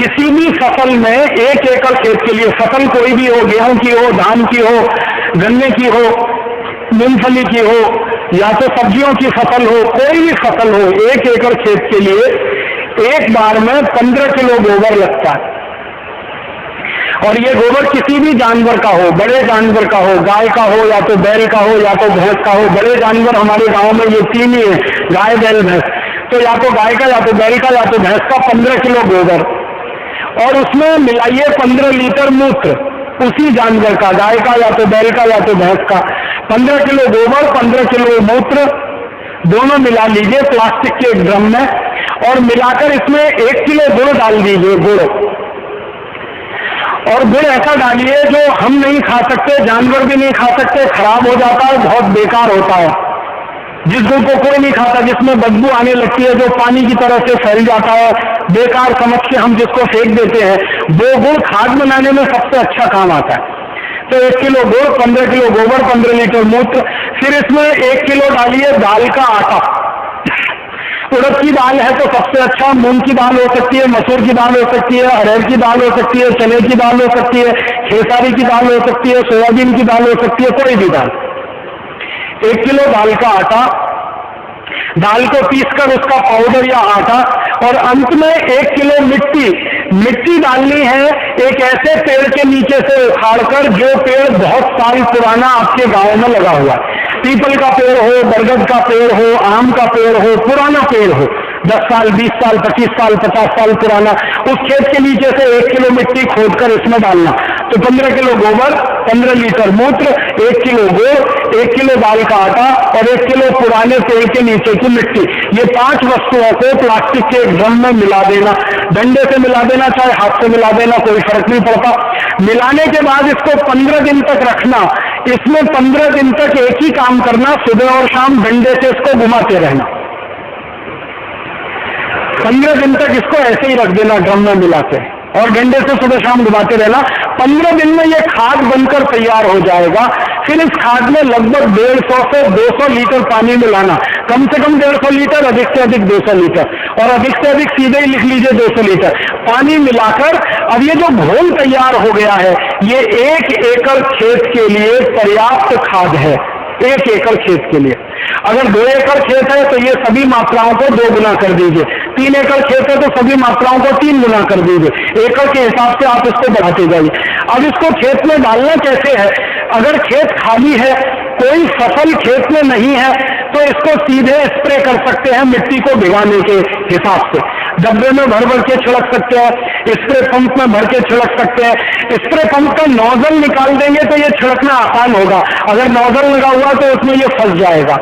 किसी भी फसल में 1 एकड़ खेत के लिए, फसल कोई भी हो, गेहूं की हो, धान की हो, गन्ने की हो, मूंगफली की हो, या तो सब्जियों की फसल हो, कोई भी फसल हो, 1 एकड़ खेत के लिए एक बार में 15 किलो गोबर लगता है। और ये गोबर किसी भी जानवर का हो, बड़े जानवर का हो, गाय का हो या तो बैल का हो या तो भैंस का हो। बड़े जानवर हमारे गांव में ये 3 ही है, गाय बैल भैंस। तो या तो गाय का या तो बैल का या तो भैंस का 15 किलो गोबर, और उसमें मिलाइए 15 लीटर मूत्र उसी जानवर का, गाय का या तो बैल का या तो भैंस का। 15 किलो गोबर, 15 किलो मूत्र दोनों मिला लीजिए प्लास्टिक के एक ड्रम में, और मिलाकर इसमें 1 किलो गुड़ डाल दीजिए, गुड़। और गुड़ ऐसा डालिए जो हम नहीं खा सकते, जानवर भी नहीं खा सकते, खराब हो जाता है, बहुत बेकार होता है। जिस गुड़ को कोई नहीं खाता, जिसमें बदबू आने लगती है, जो पानी की तरह से फैल जाता है, बेकार समझ के हम जिसको फेंक देते हैं, वो गुड़ खाद बनाने में सबसे अच्छा काम आता है। तो 1 किलो गुड़, 15 किलो गोबर, 15 लीटर मूत्र, फिर इसमें 1 किलो डालिए दाल का आटा। उड़द की दाल है तो सबसे अच्छा, मूंग की दाल हो सकती है, मसूर की दाल हो सकती है, अरहर की दाल हो सकती है, चने की दाल हो सकती है, खेसारी की दाल हो सकती है, सोयाबीन की दाल हो सकती है, कोई भी दाल। 1 किलो दाल का आटा, दाल को पीसकर उसका पाउडर या आटा, और अंत में 1 किलो मिट्टी डालनी है एक ऐसे पेड़ के नीचे से उखाड़कर जो पेड़ बहुत साल पुराना आपके गांव में लगा हुआ है। पीपल का पेड़ हो, बरगद का पेड़ हो, आम का पेड़ हो, पुराना पेड़ हो, 10 साल, 20 साल, 25 साल, 50 साल पुराना, उस खेत के नीचे से 1 किलो मिट्टी खोदकर इसमें डालना। तो 15 किलो गोबर, 15 लीटर मूत्र, 1 किलो गुड़, 1 किलो दाल का आटा और 1 किलो पुराने पेड़ के नीचे की मिट्टी, ये 5 वस्तुओं को प्लास्टिक के एक ड्रम में मिला देना। डंडे से मिला देना, चाहे हाथ से मिला देना, कोई फर्क नहीं पड़ता। मिलाने के बाद इसको 15 दिन तक रखना। इसमें 15 दिन तक एक ही काम करना, सुबह और शाम डंडे से इसको घुमाते रहना। 15 दिन तक इसको ऐसे ही रख देना ड्रम में मिलाते, और डंडे से सुबह शाम घुमाते रहना। 15 दिन में ये खाद बनकर तैयार हो जाएगा। फिर इस खाद में लगभग 150 से 200 लीटर पानी मिलाना, कम से कम 150 लीटर, अधिक से अधिक 200 लीटर, और अधिक से अधिक सीधे ही लिख लीजिए 200 लीटर पानी मिलाकर। अब ये जो घोल तैयार हो गया है, ये 1 एकड़ खेत के लिए पर्याप्त खाद है। 1 एकड़ खेत के लिए। अगर 2 एकड़ खेत है तो ये सभी मात्राओं को 2 गुना कर दीजिए। 3 एकड़ खेत है तो सभी मात्राओं को 3 गुना कर दीजिए। एकड़ के हिसाब से आप इसको बढ़ाते जाइए। अब इसको खेत में डालना कैसे है? अगर खेत खाली है, कोई फसल खेत में नहीं है, तो इसको सीधे स्प्रे कर सकते हैं मिट्टी को भिगाने के हिसाब से। डब्बे में भर भर के छिड़क सकते हैं, स्प्रे पंप में भर के छिड़क सकते हैं। स्प्रे पंप का नोजल निकाल देंगे तो ये छिड़कना आसान होगा। अगर नोजल लगा हुआ तो उसमें ये फंस जाएगा,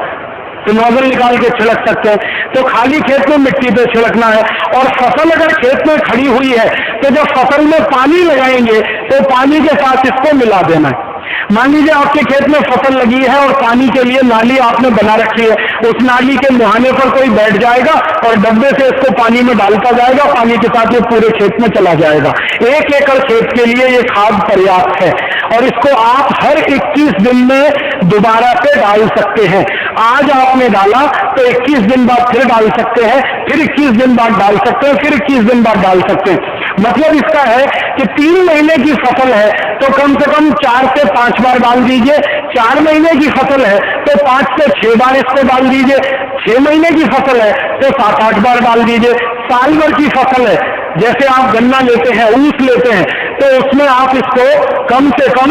तो नोजल निकाल के छिड़क सकते हैं। तो खाली खेत में मिट्टी पे छिड़कना है। और फसल अगर खेत में खड़ी हुई है तो जब फसल में पानी लगाएंगे तो पानी के साथ इसको मिला देना है। मान लीजिए आपके खेत में फसल लगी है और पानी के लिए नाली आपने बना रखी है, उस नाली के मुहाने पर कोई बैठ जाएगा और डब्बे से इसको पानी में डालता जाएगा, पानी के साथ ये पूरे खेत में चला जाएगा। 1 एकड़ खेत के लिए ये खाद पर्याप्त है, और इसको आप हर 21 दिन में दोबारा से डाल सकते हैं। आज आपने डाला तो 21 दिन बाद फिर डाल सकते हैं, फिर 21 दिन बाद डाल सकते हैं, फिर 21 दिन बाद डाल सकते हैं। मतलब इसका है कि 3 महीने की फसल है तो कम से कम 4 से 5 बार डाल दीजिए। 4 महीने की फसल है तो 5 से 6 बार इसको डाल दीजिए। 6 महीने की फसल है तो 7-8 बार डाल दीजिए। साल भर की फसल है, जैसे आप गन्ना लेते हैं, ऊस लेते हैं, तो उसमें आप इसको कम से कम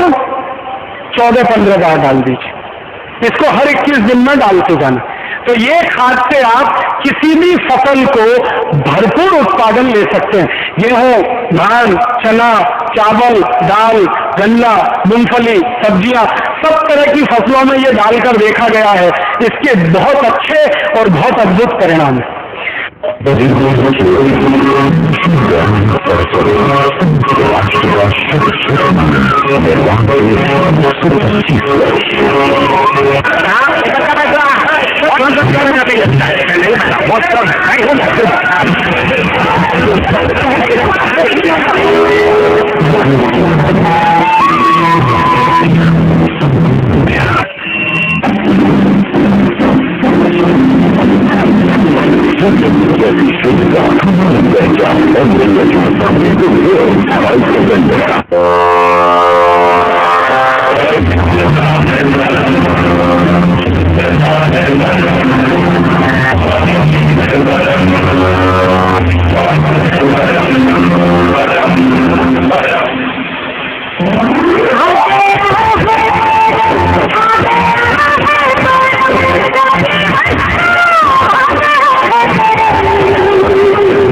14-15 बार डाल दीजिए। इसको हर 21 दिन में डालते जाना। तो ये खाद से आप किसी भी फसल को भरपूर उत्पादन ले सकते हैं। गेहूं, धान, चना, चावल, दाल, गन्ना, मूंगफली, सब्जियां, सब तरह की फसलों में ये डालकर देखा गया है। इसके बहुत अच्छे और बहुत अद्भुत परिणाम है।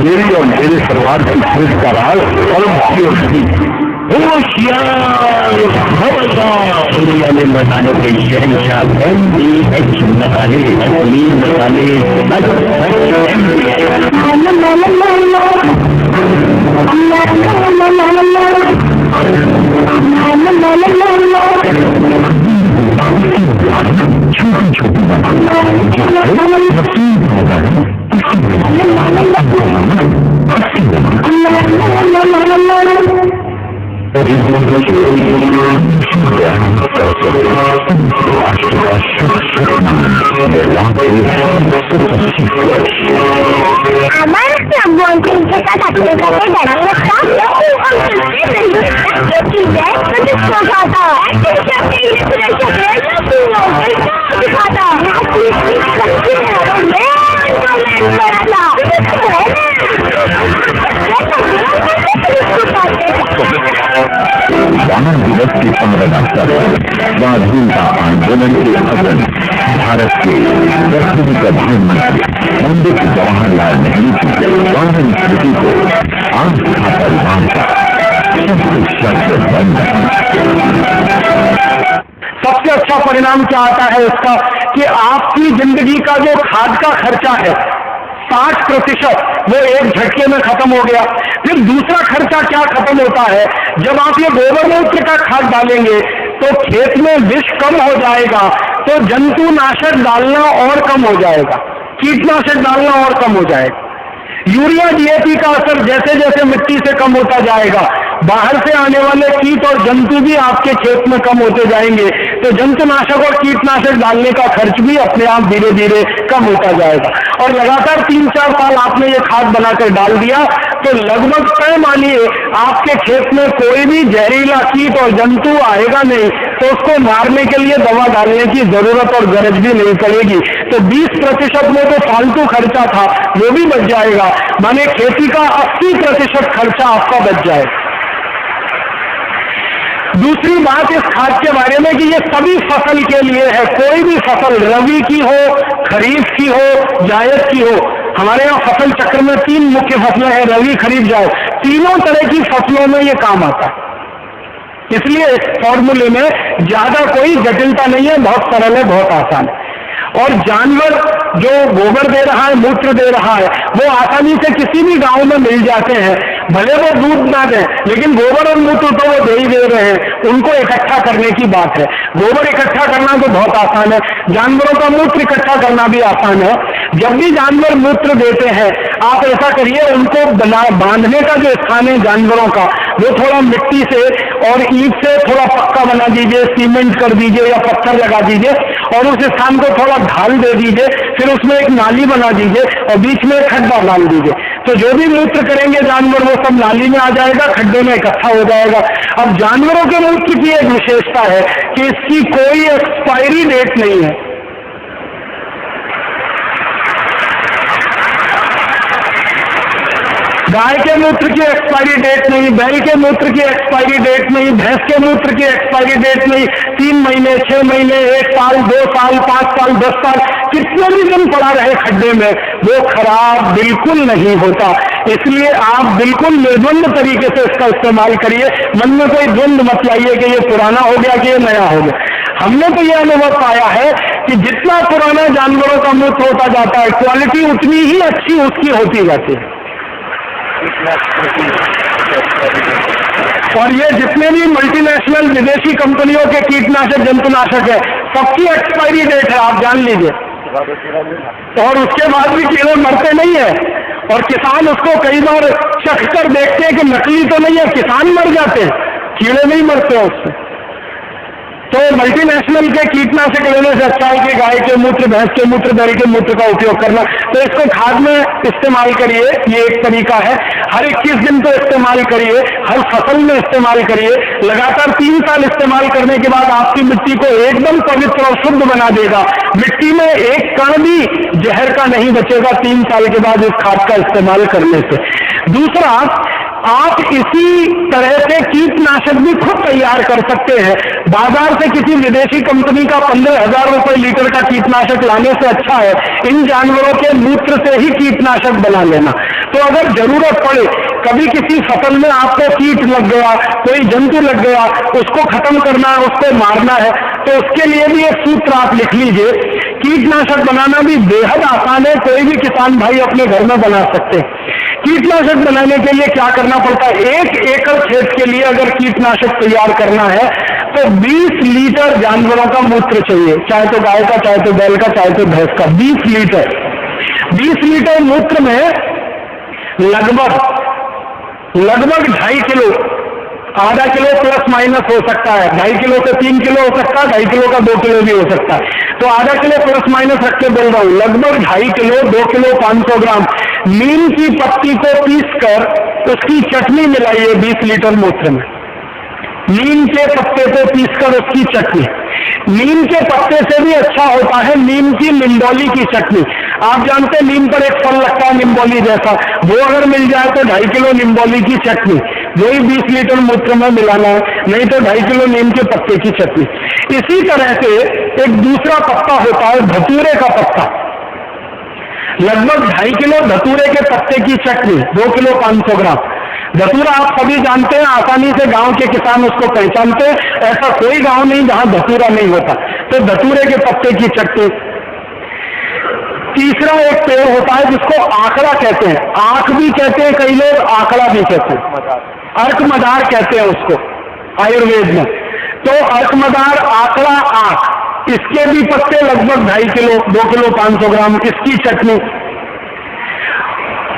मेरी और मेरे परिवार की खुश का राज परम दुनिया में मसालों के शहंशाह MDH मसाले, असली मसाले, छोटी छोटी वामन दिवस की संरक्षण स्वाधीनता आंदोलन के अग्रणी भारत के प्रथम प्रधानमंत्री पंडित जवाहरलाल नेहरू की वामन स्मृति को आस्था परिवार का शब्द बन सबसे अच्छा परिणाम क्या आता है इसका कि आपकी जिंदगी का जो खाद का खर्चा है 60% वो एक झटके में खत्म हो गया। फिर दूसरा खर्चा क्या खत्म होता है, जब आप ये गोबर मूत्र का खाद डालेंगे तो खेत में विष कम हो जाएगा, तो जंतुनाशक डालना और कम हो जाएगा, कीटनाशक डालना और कम हो जाएगा। यूरिया DAP का असर जैसे जैसे मिट्टी से कम होता जाएगा, बाहर से आने वाले कीट और जंतु भी आपके खेत में कम होते जाएंगे, तो जंतुनाशक और कीटनाशक डालने का खर्च भी अपने आप धीरे धीरे कम होता जाएगा। और लगातार 3-4 साल आपने ये खाद बनाकर डाल दिया तो लगभग तय मानिए आपके खेत में कोई भी जहरीला कीट और जंतु आएगा नहीं, तो उसको मारने के लिए दवा डालने की जरूरत और गरज भी नहीं पड़ेगी। तो 20% में तो फालतू खर्चा था वो भी बच जाएगा, माने खेती का 80% खर्चा आपका बच जाएगा। दूसरी बात इस खाद के बारे में कि ये सभी फसल के लिए है, कोई भी फसल रबी की हो, खरीफ की हो, जायद की हो। हमारे यहाँ फसल चक्र में 3 मुख्य फसलें हैं, रबी, खरीफ, जायद। तीनों तरह की फसलों में ये काम आता है, इसलिए इस फॉर्मूले में ज्यादा कोई जटिलता नहीं है, बहुत सरल है, बहुत आसान है। और जानवर जो गोबर दे रहा है, मूत्र दे रहा है, वो आसानी से किसी भी गांव में मिल जाते हैं, भले वो दूध ना दें, लेकिन गोबर और मूत्र तो वो दे ही दे रहे हैं, उनको इकट्ठा करने की बात है। गोबर इकट्ठा करना तो बहुत आसान है, जानवरों का मूत्र इकट्ठा करना भी आसान है। जब भी जानवर मूत्र देते हैं आप ऐसा करिए, उनको बांधने का जो स्थान है जानवरों का, वो थोड़ा मिट्टी से और ईंट से थोड़ा पक्का बना दीजिए, सीमेंट कर दीजिए या पत्थर लगा दीजिए और उस स्थान को थोड़ा ढाल दे दीजिए, फिर उसमें एक नाली बना दीजिए और बीच में एक खड्डा डाल दीजिए। तो जो भी मूत्र करेंगे जानवर वो सब नाली में आ जाएगा, खड्डे में इकट्ठा हो जाएगा। अब जानवरों के मूत्र की एक विशेषता है कि इसकी कोई एक्सपायरी डेट नहीं है। गाय के मूत्र की एक्सपायरी डेट नहीं, बैल के मूत्र की एक्सपायरी डेट नहीं, भैंस के मूत्र की एक्सपायरी डेट नहीं। 3 महीने, 6 महीने, 1 साल, 2 साल, 5 साल, 10 साल, कितने भी दिन पड़ा रहे खड्डे में, वो खराब बिल्कुल नहीं होता। इसलिए आप बिल्कुल निर्द्वंद तरीके से इसका इस्तेमाल करिए, मन में कोई द्वंद मत लाइए कि ये पुराना हो गया कि ये नया हो गया। हमने तो यह अनुभव पाया है कि जितना पुराना जानवरों का मूत्र होता जाता है, क्वालिटी उतनी ही अच्छी उसकी होती जाती है। और ये जितने भी मल्टीनेशनल विदेशी कंपनियों के कीटनाशक, जंतुनाशक है, सबकी एक्सपायरी डेट है, आप जान लीजिए। और उसके बाद भी कीड़े मरते नहीं है, और किसान उसको कई बार चख कर देखते हैं कि नकली तो नहीं है, किसान मर जाते हैं, कीड़े नहीं मरते उससे। तो मल्टीनेशनल के कीटनाशक लेने से अच्छा है कि गाय के मूत्र, भैंस के मूत्र, बैल के मूत्र का उपयोग करना। तो इसको खाद में इस्तेमाल करिए, ये एक तरीका है। हर 21 दिन तो इस्तेमाल करिए, हर फसल में इस्तेमाल करिए। लगातार 3 साल इस्तेमाल करने के बाद आपकी मिट्टी को एकदम पवित्र और शुद्ध बना देगा। मिट्टी में एक कण भी जहर का नहीं बचेगा 3 साल के बाद इस खाद का इस्तेमाल करने से। दूसरा, आप इसी तरह से कीटनाशक भी खुद तैयार कर सकते हैं। बाजार से किसी विदेशी कंपनी का 15,000 रुपए लीटर का कीटनाशक लाने से अच्छा है इन जानवरों के मूत्र से ही कीटनाशक बना लेना। तो अगर जरूरत पड़े, कभी किसी फसल में आपको कीट लग गया, कोई जंतु लग गया, उसको खत्म करना है, उसको मारना है, तो उसके लिए भी एक सूत्र आप लिख लीजिए। कीटनाशक बनाना भी बेहद आसान है, कोई भी किसान भाई अपने घर में बना सकते हैं। कीटनाशक बनाने के लिए क्या करना पड़ता है? 1 एकड़ खेत के लिए अगर कीटनाशक तैयार करना है तो 20 लीटर जानवरों का मूत्र चाहिए, चाहे तो गाय का, चाहे तो बैल का, चाहे तो भैंस का। 20 लीटर 20 लीटर मूत्र में लगभग 2.5 किलो, आधा किलो प्लस माइनस हो सकता है, 2.5 किलो से 3 किलो हो सकता है, 2.5 किलो का 2 किलो भी हो सकता है। तो आधा किलो प्लस माइनस रख के बोल रहा हूं, लगभग 2.5 किलो, 2 किलो 500 ग्राम नीम की पत्ती को पीसकर उसकी चटनी मिलाइए 20 लीटर मूत्र में। नीम के पत्ते को पीसकर उसकी चटनी। नीम के पत्ते से भी अच्छा होता है नीम की निम्बोली की चटनी। आप जानते हैं नीम पर एक फल लगता है निम्बोली जैसा, वो अगर मिल जाए तो 2.5 किलो निम्बोली की चटनी, वही 20 लीटर मूत्र में मिलाना है, नहीं तो 2.5 किलो नीम के पत्ते की चटनी। इसी तरह से एक दूसरा पत्ता होता है धतूरे का पत्ता, लगभग 2.5 किलो धतूरे के पत्ते की चटनी, 2 किलो 500 ग्राम। धतूरा आप सभी जानते हैं, आसानी से गांव के किसान उसको पहचानते हैं, ऐसा कोई गांव नहीं जहां धतूरा नहीं होता। तो धतूरे के पत्ते की चटनी। तीसरा एक पेड़ होता है जिसको आंकड़ा कहते हैं, आंख भी कहते हैं कई लोग, आंकड़ा भी कहते हैं, अर्कमदार कहते हैं उसको आयुर्वेद में। तो अर्कमदार, आंकड़ा, आंख, इसके भी पत्ते लगभग 2.5 किलो, 2 किलो 500 ग्राम, इसकी चटनी।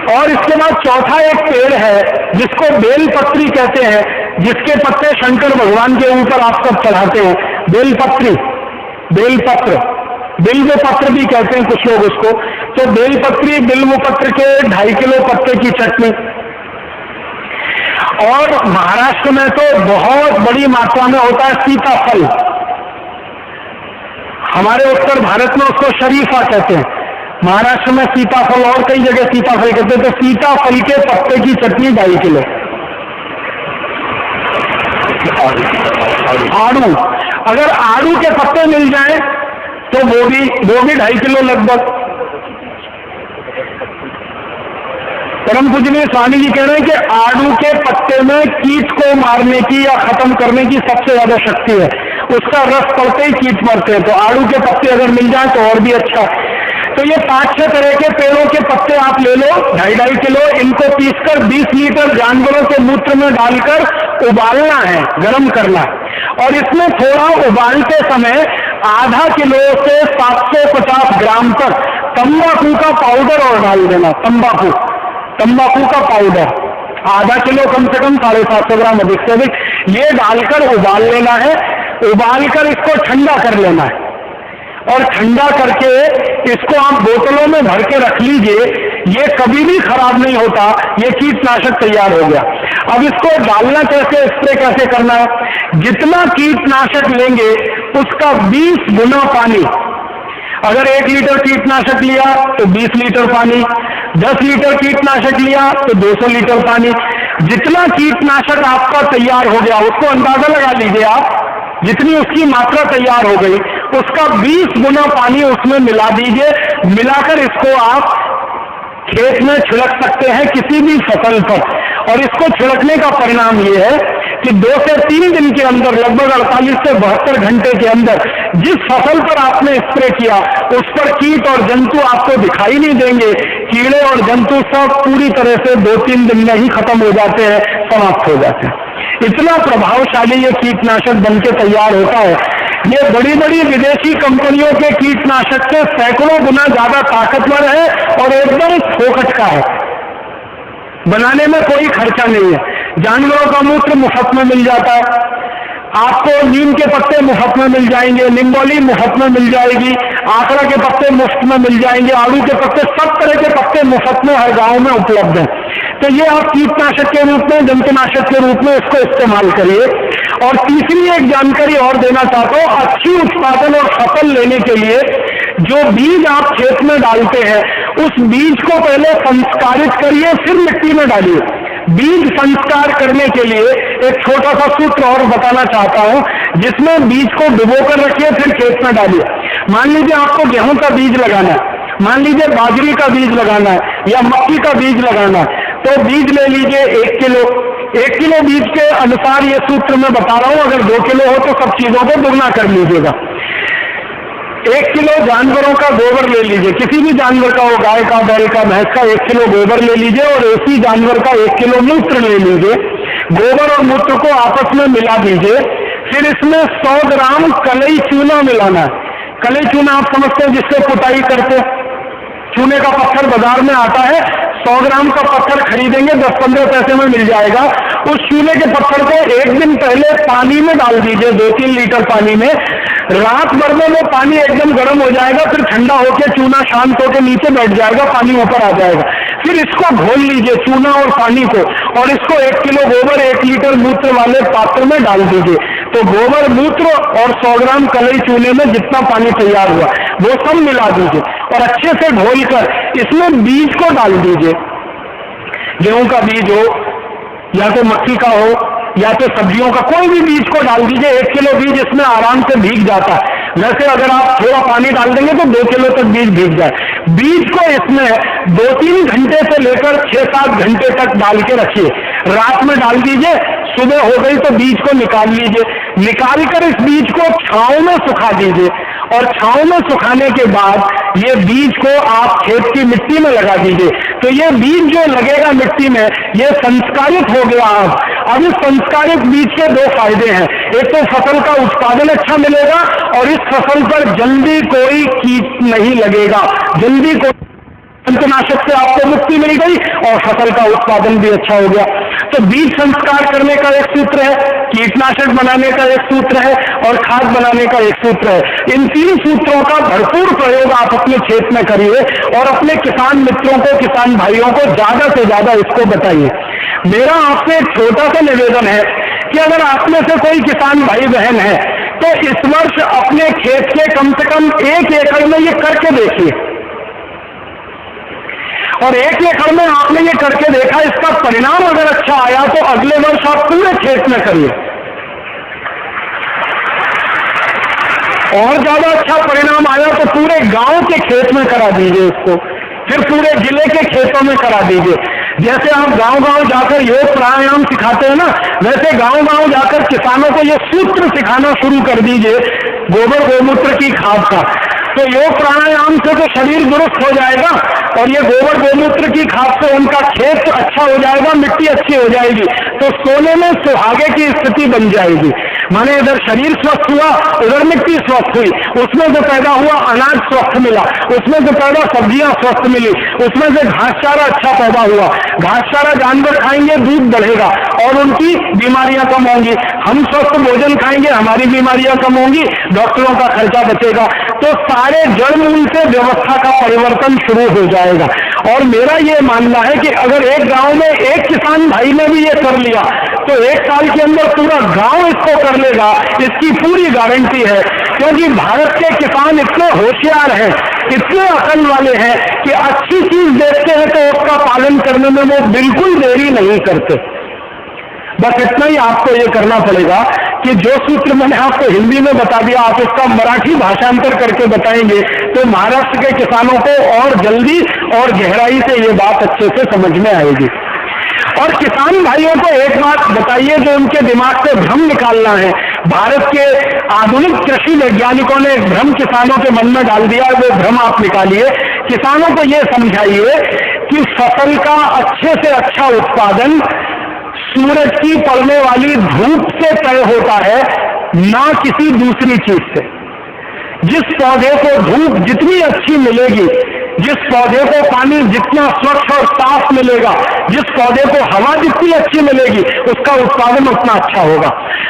और इसके बाद चौथा एक पेड़ है जिसको बेलपत्री कहते हैं, जिसके पत्ते शंकर भगवान के ऊपर आप सब चढ़ाते हैं, बेलपत्री, बेलपत्र, बिल्व पत्र भी कहते हैं कुछ लोग उसको। तो बेलपत्री, बिल्व पत्र के 2.5 किलो पत्ते की चटनी। और महाराष्ट्र में तो बहुत बड़ी मात्रा में होता है सीताफल, हमारे उत्तर भारत में उसको शरीफा कहते हैं, महाराष्ट्र में सीताफल और कई जगह सीताफल कहते हैं। तो सीताफल के पत्ते की चटनी 2.5 किलो। आड़ू, अगर आड़ू के पत्ते मिल जाए तो वो भी 2.5 किलो लगभग। परम पूजनीय स्वामी जी कह रहे हैं कि आड़ू के पत्ते में कीट को मारने की या खत्म करने की सबसे ज्यादा शक्ति है, उसका रस पड़ते ही कीट मरते हैं। तो आड़ू के पत्ते अगर मिल जाए तो और भी अच्छा। तो ये 5-6 तरह के पेड़ों के पत्ते आप ले लो, 2.5 किलो, इनको पीसकर 20 लीटर जानवरों के मूत्र में डालकर उबालना है, गर्म करना है। और इसमें थोड़ा उबालते समय आधा किलो से 750 ग्राम तक तंबाकू का पाउडर और डाल देना। तंबाकू का पाउडर आधा किलो, कम से कम 750 ग्राम, अधिक से अधिक, ये डालकर उबाल लेना है। उबालकर इसको ठंडा कर लेना है और ठंडा करके इसको आप बोतलों में भर के रख लीजिए, ये कभी भी खराब नहीं होता। ये कीटनाशक तैयार हो गया। अब इसको डालना कैसे, स्प्रे कैसे करना है? जितना कीटनाशक लेंगे उसका 20 गुना पानी। अगर 1 लीटर कीटनाशक लिया तो 20 लीटर पानी, 10 लीटर कीटनाशक लिया तो 200 लीटर पानी। जितना कीटनाशक आपका तैयार हो गया उसको अंदाजा लगा लीजिए आप, जितनी उसकी मात्रा तैयार हो गई उसका 20 गुना पानी उसमें मिला दीजिए। मिलाकर इसको आप खेत में छिड़क सकते हैं किसी भी फसल पर। और इसको छिड़कने का परिणाम ये है कि 2 से 3 दिन के अंदर, लगभग 48 से 72 घंटे के अंदर जिस फसल पर आपने स्प्रे किया उस पर कीट और जंतु आपको दिखाई नहीं देंगे। कीड़े और जंतु सब पूरी तरह से 2-3 दिन में ही खत्म हो जाते हैं, समाप्त हो जाते हैं। इतना प्रभावशाली ये कीटनाशक बनके तैयार होता है। ये बड़ी बड़ी विदेशी कंपनियों के कीटनाशक से सैकड़ों गुना ज्यादा ताकतवर है और एकदम फोकट का है, बनाने में कोई खर्चा नहीं है। जानवरों का मूत्र मुफ्त में मिल जाता है, आपको नीम के पत्ते मुफ्त में मिल जाएंगे, निम्बोली मुफ्त में मिल जाएगी, आंकड़ा के पत्ते मुफ्त में मिल जाएंगे, आड़ू के पत्ते, सब तरह के पत्ते मुफ्त में हर गांव में उपलब्ध हैं। तो ये आप कीटनाशक के रूप में, जंतुनाशक के रूप में इसको इस्तेमाल करिए। और तीसरी एक जानकारी और देना चाहता हूं, अच्छी उत्पादन और फसल लेने के लिए जो बीज आप खेत में डालते हैं, उस बीज को पहले संस्कारित करिए, फिर मिट्टी में डालिए। बीज संस्कार करने के लिए एक छोटा सा सूत्र और बताना चाहता हूं, जिसमें बीज को भिगो कर रखिए, फिर खेत में डालिए। मान लीजिए आपको गेहूं का बीज लगाना है, मान लीजिए बाजरी का बीज लगाना है या मक्की का बीज लगाना है, तो बीज ले लीजिए 1 किलो। 1 किलो बीज के अनुसार ये सूत्र मैं बता रहा हूं, अगर 2 किलो हो तो सब चीजों को दुगना कर लीजिएगा। 1 किलो जानवरों का गोबर ले लीजिए, किसी भी जानवर का हो, गाय का, बैल का, भैंस का 1 किलो गोबर ले लीजिए और उसी जानवर का 1 किलो मूत्र ले लीजिए। गोबर और मूत्र को आपस में मिला दीजिए, फिर इसमें 100 ग्राम कलई चूना मिलाना है। कलई चूना आप समझते हैं, जिससे पुताई करते, चूने का पत्थर बाजार में आता है, 100 ग्राम का पत्थर खरीदेंगे 10-15 पैसे में मिल जाएगा। उस चूने के पत्थर को 1 दिन पहले पानी में डाल दीजिए, 2-3 लीटर पानी में। रात भर में वो पानी एकदम गर्म हो जाएगा, फिर ठंडा होकर चूना शांत होकर नीचे बैठ जाएगा, पानी ऊपर आ जाएगा। फिर इसको घोल लीजिए, चूना और पानी को, और इसको 1 किलो गोबर 1 लीटर मूत्र वाले पात्र में डाल दीजिए। तो गोबर, मूत्र और 100 ग्राम कलई चूने में जितना पानी तैयार हुआ वो सब मिला दीजिए और अच्छे से घोलकर इसमें बीज को डाल दीजिए। गेहूं का बीज हो या तो मक्की का हो या तो सब्जियों का, कोई भी बीज को डाल दीजिए। 1 किलो बीज इसमें आराम से भीग जाता है। वैसे अगर आप थोड़ा पानी डाल देंगे तो 2 किलो तक बीज भीग जाए। बीज को इसमें 2-3 घंटे से लेकर 6-7 घंटे तक डाल के रखिए। रात में डाल दीजिए, सुबह हो गई तो बीज को निकाल लीजिए। निकाल कर इस बीज को छांव में सुखा दीजिए और छांव में सुखाने के बाद ये बीज को आप खेत की मिट्टी में लगा दीजिए। तो ये बीज जो लगेगा मिट्टी में, ये संस्कारित हो गया। अब इस संस्कारित बीज के 2 फायदे हैं। एक तो फसल का उत्पादन अच्छा मिलेगा और इस फसल पर जल्दी कोई कीट नहीं लगेगा, जल्दी कोई जंतुनाशक से आपको मुक्ति मिल गई और फसल का उत्पादन भी अच्छा हो गया। तो बीज संस्कार करने का एक सूत्र है, कीटनाशक बनाने का एक सूत्र है और खाद बनाने का एक सूत्र है। इन 3 सूत्रों का भरपूर प्रयोग आप अपने खेत में करिए और अपने किसान मित्रों को, किसान भाइयों को ज्यादा से ज्यादा इसको बताइए। मेरा आपसे एक छोटा सा निवेदन है कि अगर आप में से कोई किसान भाई बहन है तो इस वर्ष अपने खेत के कम से कम 1 एकड़ में ये करके देखिए, और 1 एकड़ में आपने ये करके देखा, इसका परिणाम अगर अच्छा आया तो अगले वर्ष आप पूरे खेत में करिए, और ज्यादा अच्छा परिणाम आया तो पूरे गांव के खेत में करा दीजिए इसको, फिर पूरे जिले के खेतों में करा दीजिए। जैसे आप गांव-गांव जाकर योग प्राणायाम सिखाते हैं ना, वैसे गांव-गांव जाकर किसानों को ये सूत्र सिखाना शुरू कर दीजिए गोबर गोमूत्र की खाद का। तो योग प्राणायाम से तो शरीर दुरुस्त हो जाएगा और ये गोबर गोमूत्र की खाद से उनका खेत अच्छा हो जाएगा, मिट्टी अच्छी हो जाएगी, तो सोने में सुहागे की स्थिति बन जाएगी। माने इधर शरीर स्वस्थ हुआ, उधर मिट्टी स्वस्थ हुई, उसमें से पैदा हुआ अनाज स्वस्थ मिला, उसमें से पैदा सब्जियां स्वस्थ मिली, उसमें से घास चारा अच्छा पैदा हुआ। घास चारा जानवर खाएंगे, दूध बढ़ेगा और उनकी बीमारियां कम होंगी। हम स्वस्थ भोजन खाएंगे, हमारी बीमारियां कम होंगी, डॉक्टरों का खर्चा बचेगा। तो सारे जड़ मूल से व्यवस्था का परिवर्तन शुरू हो जाएगा। और मेरा ये मानना है कि अगर एक गांव में एक किसान भाई ने भी ये कर लिया तो 1 साल के अंदर पूरा गांव इसको कर लेगा, इसकी पूरी गारंटी है। क्योंकि भारत के किसान इतने होशियार हैं, इतने अकल वाले हैं कि अच्छी चीज देखते हैं तो उसका पालन करने में वो बिल्कुल देरी नहीं करते। बस इतना ही आपको ये करना पड़ेगा कि जो सूत्र मैंने आपको हिंदी में बता दिया, आप इसका मराठी भाषांतर करके बताएंगे तो महाराष्ट्र के किसानों को और जल्दी और गहराई से ये बात अच्छे से समझ में आएगी। और किसान भाइयों को एक बात बताइए जो उनके दिमाग से भ्रम निकालना है। भारत के आधुनिक कृषि वैज्ञानिकों ने एक भ्रम किसानों के मन में डाल दिया, वो भ्रम आप निकालिए। किसानों को ये समझाइए कि फसल का अच्छे से अच्छा उत्पादन सूरज की पड़ने वाली धूप से तय होता है, ना किसी दूसरी चीज से। जिस पौधे को धूप जितनी अच्छी मिलेगी, जिस पौधे को पानी जितना स्वच्छ और साफ मिलेगा, जिस पौधे को हवा जितनी अच्छी मिलेगी, उसका उत्पादन उतना अच्छा होगा।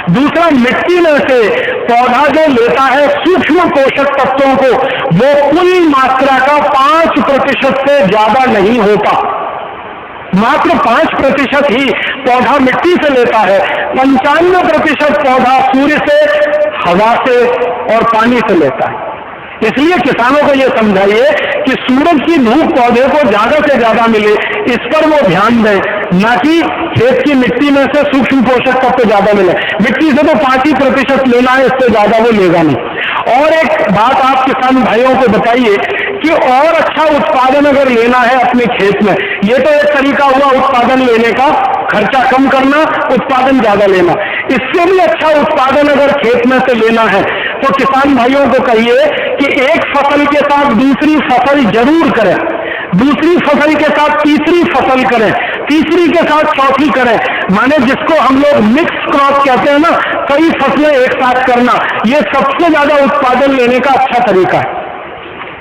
दूसरा, मिट्टी में से पौधा जो लेता है सूक्ष्म पोषक तत्वों को, वो कुल मात्रा का 5% से ज्यादा नहीं होता। मात्र 5% ही पौधा मिट्टी से लेता है, 95% पौधा सूर्य से, हवा से और पानी से लेता है। इसलिए किसानों को यह समझाइए कि सूरज की धूप पौधे को ज्यादा से ज्यादा मिले, इस पर वो ध्यान दें, ना कि खेत की मिट्टी में से सूक्ष्म पोषक तत्व ज्यादा मिले। मिट्टी से तो 5% लेना है, इससे ज्यादा वो लेगा नहीं। और एक बात आप किसान भाइयों को बताइए कि और अच्छा उत्पादन अगर लेना है अपने खेत में, ये तो एक तरीका हुआ उत्पादन लेने का, खर्चा कम करना, उत्पादन ज्यादा लेना। इससे भी अच्छा उत्पादन अगर खेत में से लेना है तो किसान भाइयों को कहिए कि एक फसल के साथ दूसरी फसल जरूर करें, दूसरी फसल के साथ तीसरी फसल करें, तीसरी के साथ चौथी करें। माने जिसको हम लोग मिक्स क्रॉप कहते हैं ना, कई फसलें एक साथ करना, ये सबसे ज्यादा उत्पादन लेने का अच्छा तरीका है।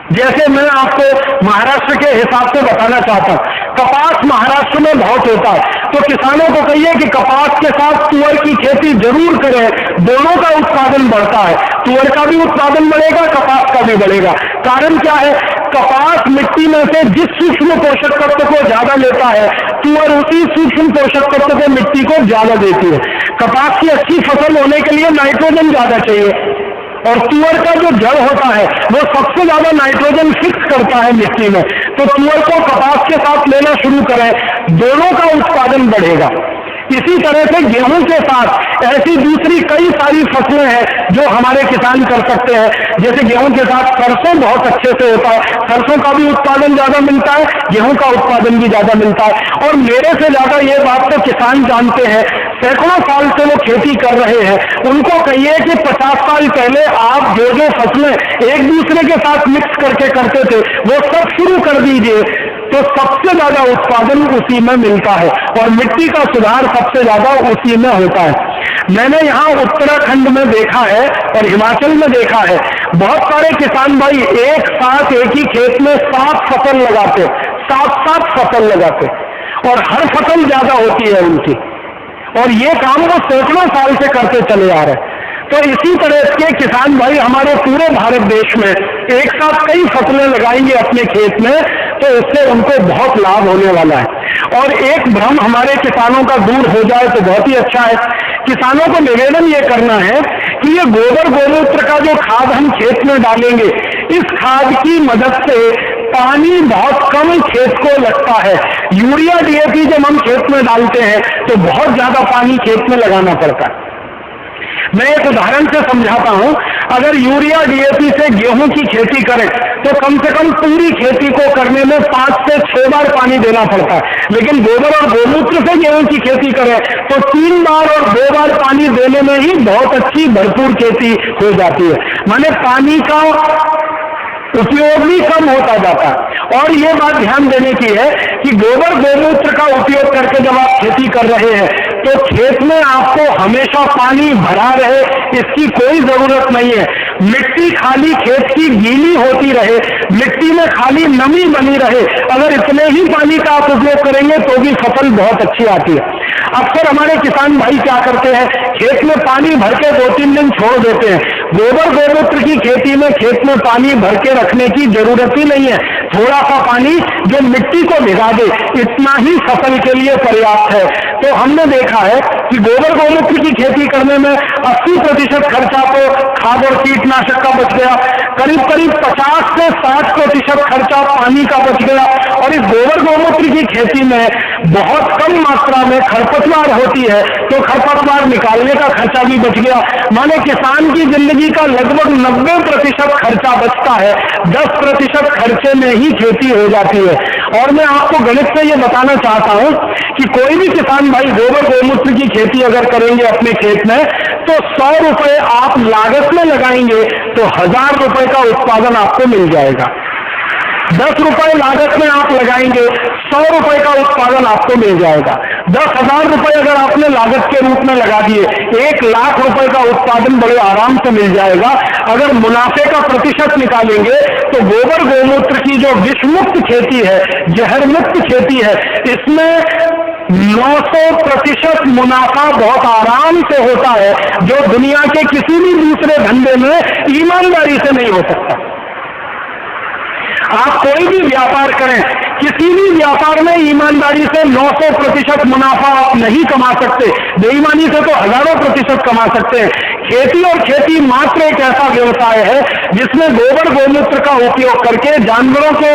जैसे मैं आपको महाराष्ट्र के हिसाब से बताना चाहता हूं, कपास महाराष्ट्र में बहुत होता है, तो किसानों को कहिए कि कपास के साथ तुअर की खेती जरूर करें, दोनों का उत्पादन बढ़ता है, तुअर का भी उत्पादन बढ़ेगा, कपास का भी बढ़ेगा। कारण क्या है? कपास मिट्टी में से जिस सूक्ष्म पोषक तत्व को ज्यादा लेता है, तुअर उसी सूक्ष्म पोषक तत्व को मिट्टी को ज्यादा देती है। कपास की अच्छी फसल होने के लिए नाइट्रोजन ज्यादा चाहिए, और तुअर का जो जड़ होता है वो सबसे ज्यादा नाइट्रोजन फिक्स करता है मिट्टी में। तो तुअर को कपास के साथ लेना शुरू करें, दोनों का उत्पादन बढ़ेगा। इसी तरह से गेहूं के साथ ऐसी दूसरी कई सारी फसलें हैं जो हमारे किसान कर सकते हैं। जैसे गेहूं के साथ सरसों बहुत अच्छे से होता है, सरसों का भी उत्पादन ज्यादा मिलता है, गेहूं का उत्पादन भी ज्यादा मिलता है। और मेरे से ज्यादा ये बात तो किसान जानते हैं, सैकड़ों साल से वो खेती कर रहे हैं। उनको कहिए कि 50 साल पहले आप जो जो फसलें एक दूसरे के साथ मिक्स करके करते थे, वो सब शुरू कर दीजिए, तो सबसे ज्यादा उत्पादन उसी में मिलता है और मिट्टी का सुधार सबसे ज्यादा उसी में होता है। मैंने यहाँ उत्तराखंड में देखा है और हिमाचल में देखा है, बहुत सारे किसान भाई एक साथ एक ही खेत में 7 फसल लगाते, 7 फसल लगाते, और हर फसल ज्यादा होती है उनकी, और ये काम वो सैकड़ों साल से करते चले आ रहे हैं। तो इसी तरह के किसान भाई हमारे पूरे भारत देश में एक साथ कई फसलें लगाएंगे अपने खेत में, तो इससे उनको बहुत लाभ होने वाला है। और एक भ्रम हमारे किसानों का दूर हो जाए तो बहुत ही अच्छा है। किसानों को निवेदन ये करना है कि ये गोबर गोमूत्र का जो खाद हम खेत में डालेंगे, इस खाद की मदद से पानी बहुत कम खेत को लगता है। यूरिया डीएपी जब हम खेत में डालते हैं तो बहुत ज्यादा पानी खेत में लगाना पड़ता है। मैं एक उदाहरण से समझाता हूं, अगर यूरिया डीएपी से गेहूं की खेती करें तो कम से कम पूरी खेती को करने में 5 से 6 बार पानी देना पड़ता है, लेकिन गोबर और गोमूत्र से गेहूं की खेती करें तो 3 बार और 2 बार पानी देने में ही बहुत अच्छी भरपूर खेती हो जाती है। माने पानी का उपयोग भी कम होता जाता है। और ये बात ध्यान देने की है कि गोबर गोमूत्र का उपयोग करके जब आप खेती कर रहे हैं तो खेत में आपको हमेशा पानी भरा रहे इसकी कोई जरूरत नहीं है। मिट्टी खाली खेत की गीली होती रहे, मिट्टी में खाली नमी बनी रहे, अगर इतने ही पानी का आप उपयोग करेंगे तो भी फसल बहुत अच्छी आती है। अक्सर हमारे किसान भाई क्या करते हैं, खेत में पानी भर के 2-3 दिन छोड़ देते हैं। गोबर गोमूत्र की खेती में खेत में पानी भर के रखने की जरूरत ही नहीं है, थोड़ा सा पानी जो मिट्टी को भिगा दे इतना ही फसल के लिए पर्याप्त है। तो हमने देखा है कि गोबर गोमूत्र की खेती करने में 80% खर्चा तो खाद और कीटनाशक का बच गया, करीब 50 से 60% खर्चा पानी का बच गया, और इस गोबर गोमूत्र की खेती में बहुत कम मात्रा में खरपतवार होती है तो खरपतवार निकालने का खर्चा भी बच गया। माने किसान की जिंदगी का लगभग 90% खर्चा बचता है, 10% खर्चे में ही खेती हो जाती है। और मैं आपको गणित से ये बताना चाहता हूं कि कोई भी किसान भाई गोबर गोमूत्र की खेती अगर करेंगे अपने खेत में तो 100 रुपए आप लागत में लगाएंगे तो 1000 रुपए का उत्पादन आपको मिल जाएगा। 10 रुपए लागत में आप लगाएंगे, 100 रुपए का उत्पादन आपको मिल जाएगा। 10,000 रुपए अगर आपने लागत के रूप में लगा दिए, 1 लाख रुपए का उत्पादन बड़े आराम से मिल जाएगा। अगर मुनाफे का प्रतिशत निकालेंगे तो गोबर गोमूत्र की जो विषमुक्त खेती है, जहर मुक्त खेती है, इसमें 900% मुनाफा बहुत आराम से होता है, जो दुनिया के किसी भी दूसरे धंधे में ईमानदारी से नहीं हो सकता। आप कोई भी व्यापार करें, किसी भी व्यापार में ईमानदारी से 900% मुनाफा आप नहीं कमा सकते, बेईमानी से तो हजारों प्रतिशत कमा सकते हैं। खेती और खेती मात्र एक ऐसा व्यवसाय है जिसमें गोबर गोमूत्र का उपयोग करके, जानवरों के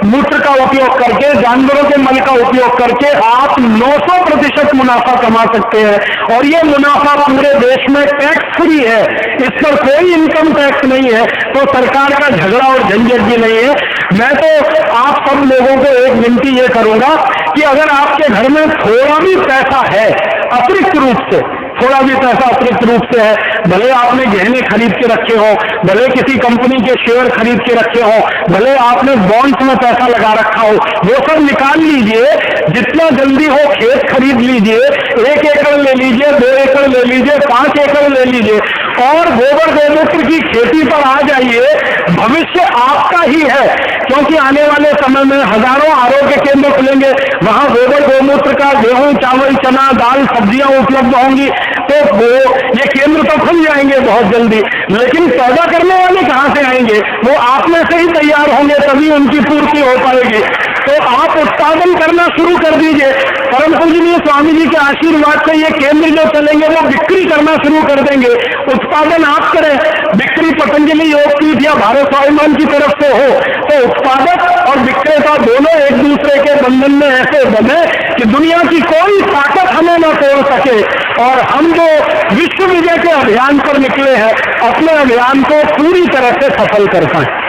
मूत्र का उपयोग करके, जानवरों के मल का उपयोग करके आप 900% मुनाफा कमा सकते हैं। और ये मुनाफा पूरे देश में टैक्स फ्री है, इस पर कोई इनकम टैक्स नहीं है, तो सरकार का झगड़ा और झंझट भी नहीं है। मैं तो आप सब लोगों को एक विनती ये करूंगा कि अगर आपके घर में थोड़ा भी पैसा है, अतिरिक्त रूप से थोड़ा भी पैसा अतिरिक्त रूप से है, भले आपने गहने खरीद के रखे हो, भले किसी कंपनी के शेयर खरीद के रखे हो, भले आपने बॉन्ड्स में पैसा लगा रखा हो, वो सब निकाल लीजिए। जितना जल्दी हो खेत खरीद लीजिए, 1 एकड़ ले लीजिए, 2 एकड़ ले लीजिए, 5 एकड़ ले लीजिए और गोबर गोमूत्र की खेती पर आ जाइए। भविष्य आपका ही है, क्योंकि आने वाले समय में हजारों आरोग्य केंद्र खुलेंगे, वहां गोबर गोमूत्र का गेहूं, चावल, चना, दाल, सब्जियां उपलब्ध होंगी, तो वो ये केंद्र तो खुल जाएंगे बहुत जल्दी। लेकिन पैदा करने वाले कहां से आएंगे? वो आप में से ही तैयार होंगे, तभी उनकी पूर्ति हो पाएगी। तो आप उत्पादन करना शुरू कर दीजिए। परम पूजनीय स्वामी जी के आशीर्वाद से ये केंद्र जो चलेंगे वो बिक्री करना शुरू कर देंगे। उत्पादन आप करें, बिक्री पतंजलि योगपीठ या भारत स्वाभिमान की तरफ से हो, तो उत्पादक और विक्रेता दोनों एक दूसरे के बंधन में ऐसे बने कि दुनिया की कोई ताकत हमें न तोड़ सके। और हम जो विश्व विजय के अभियान पर निकले हैं, अपने अभियान को पूरी तरह से सफल कर पाए।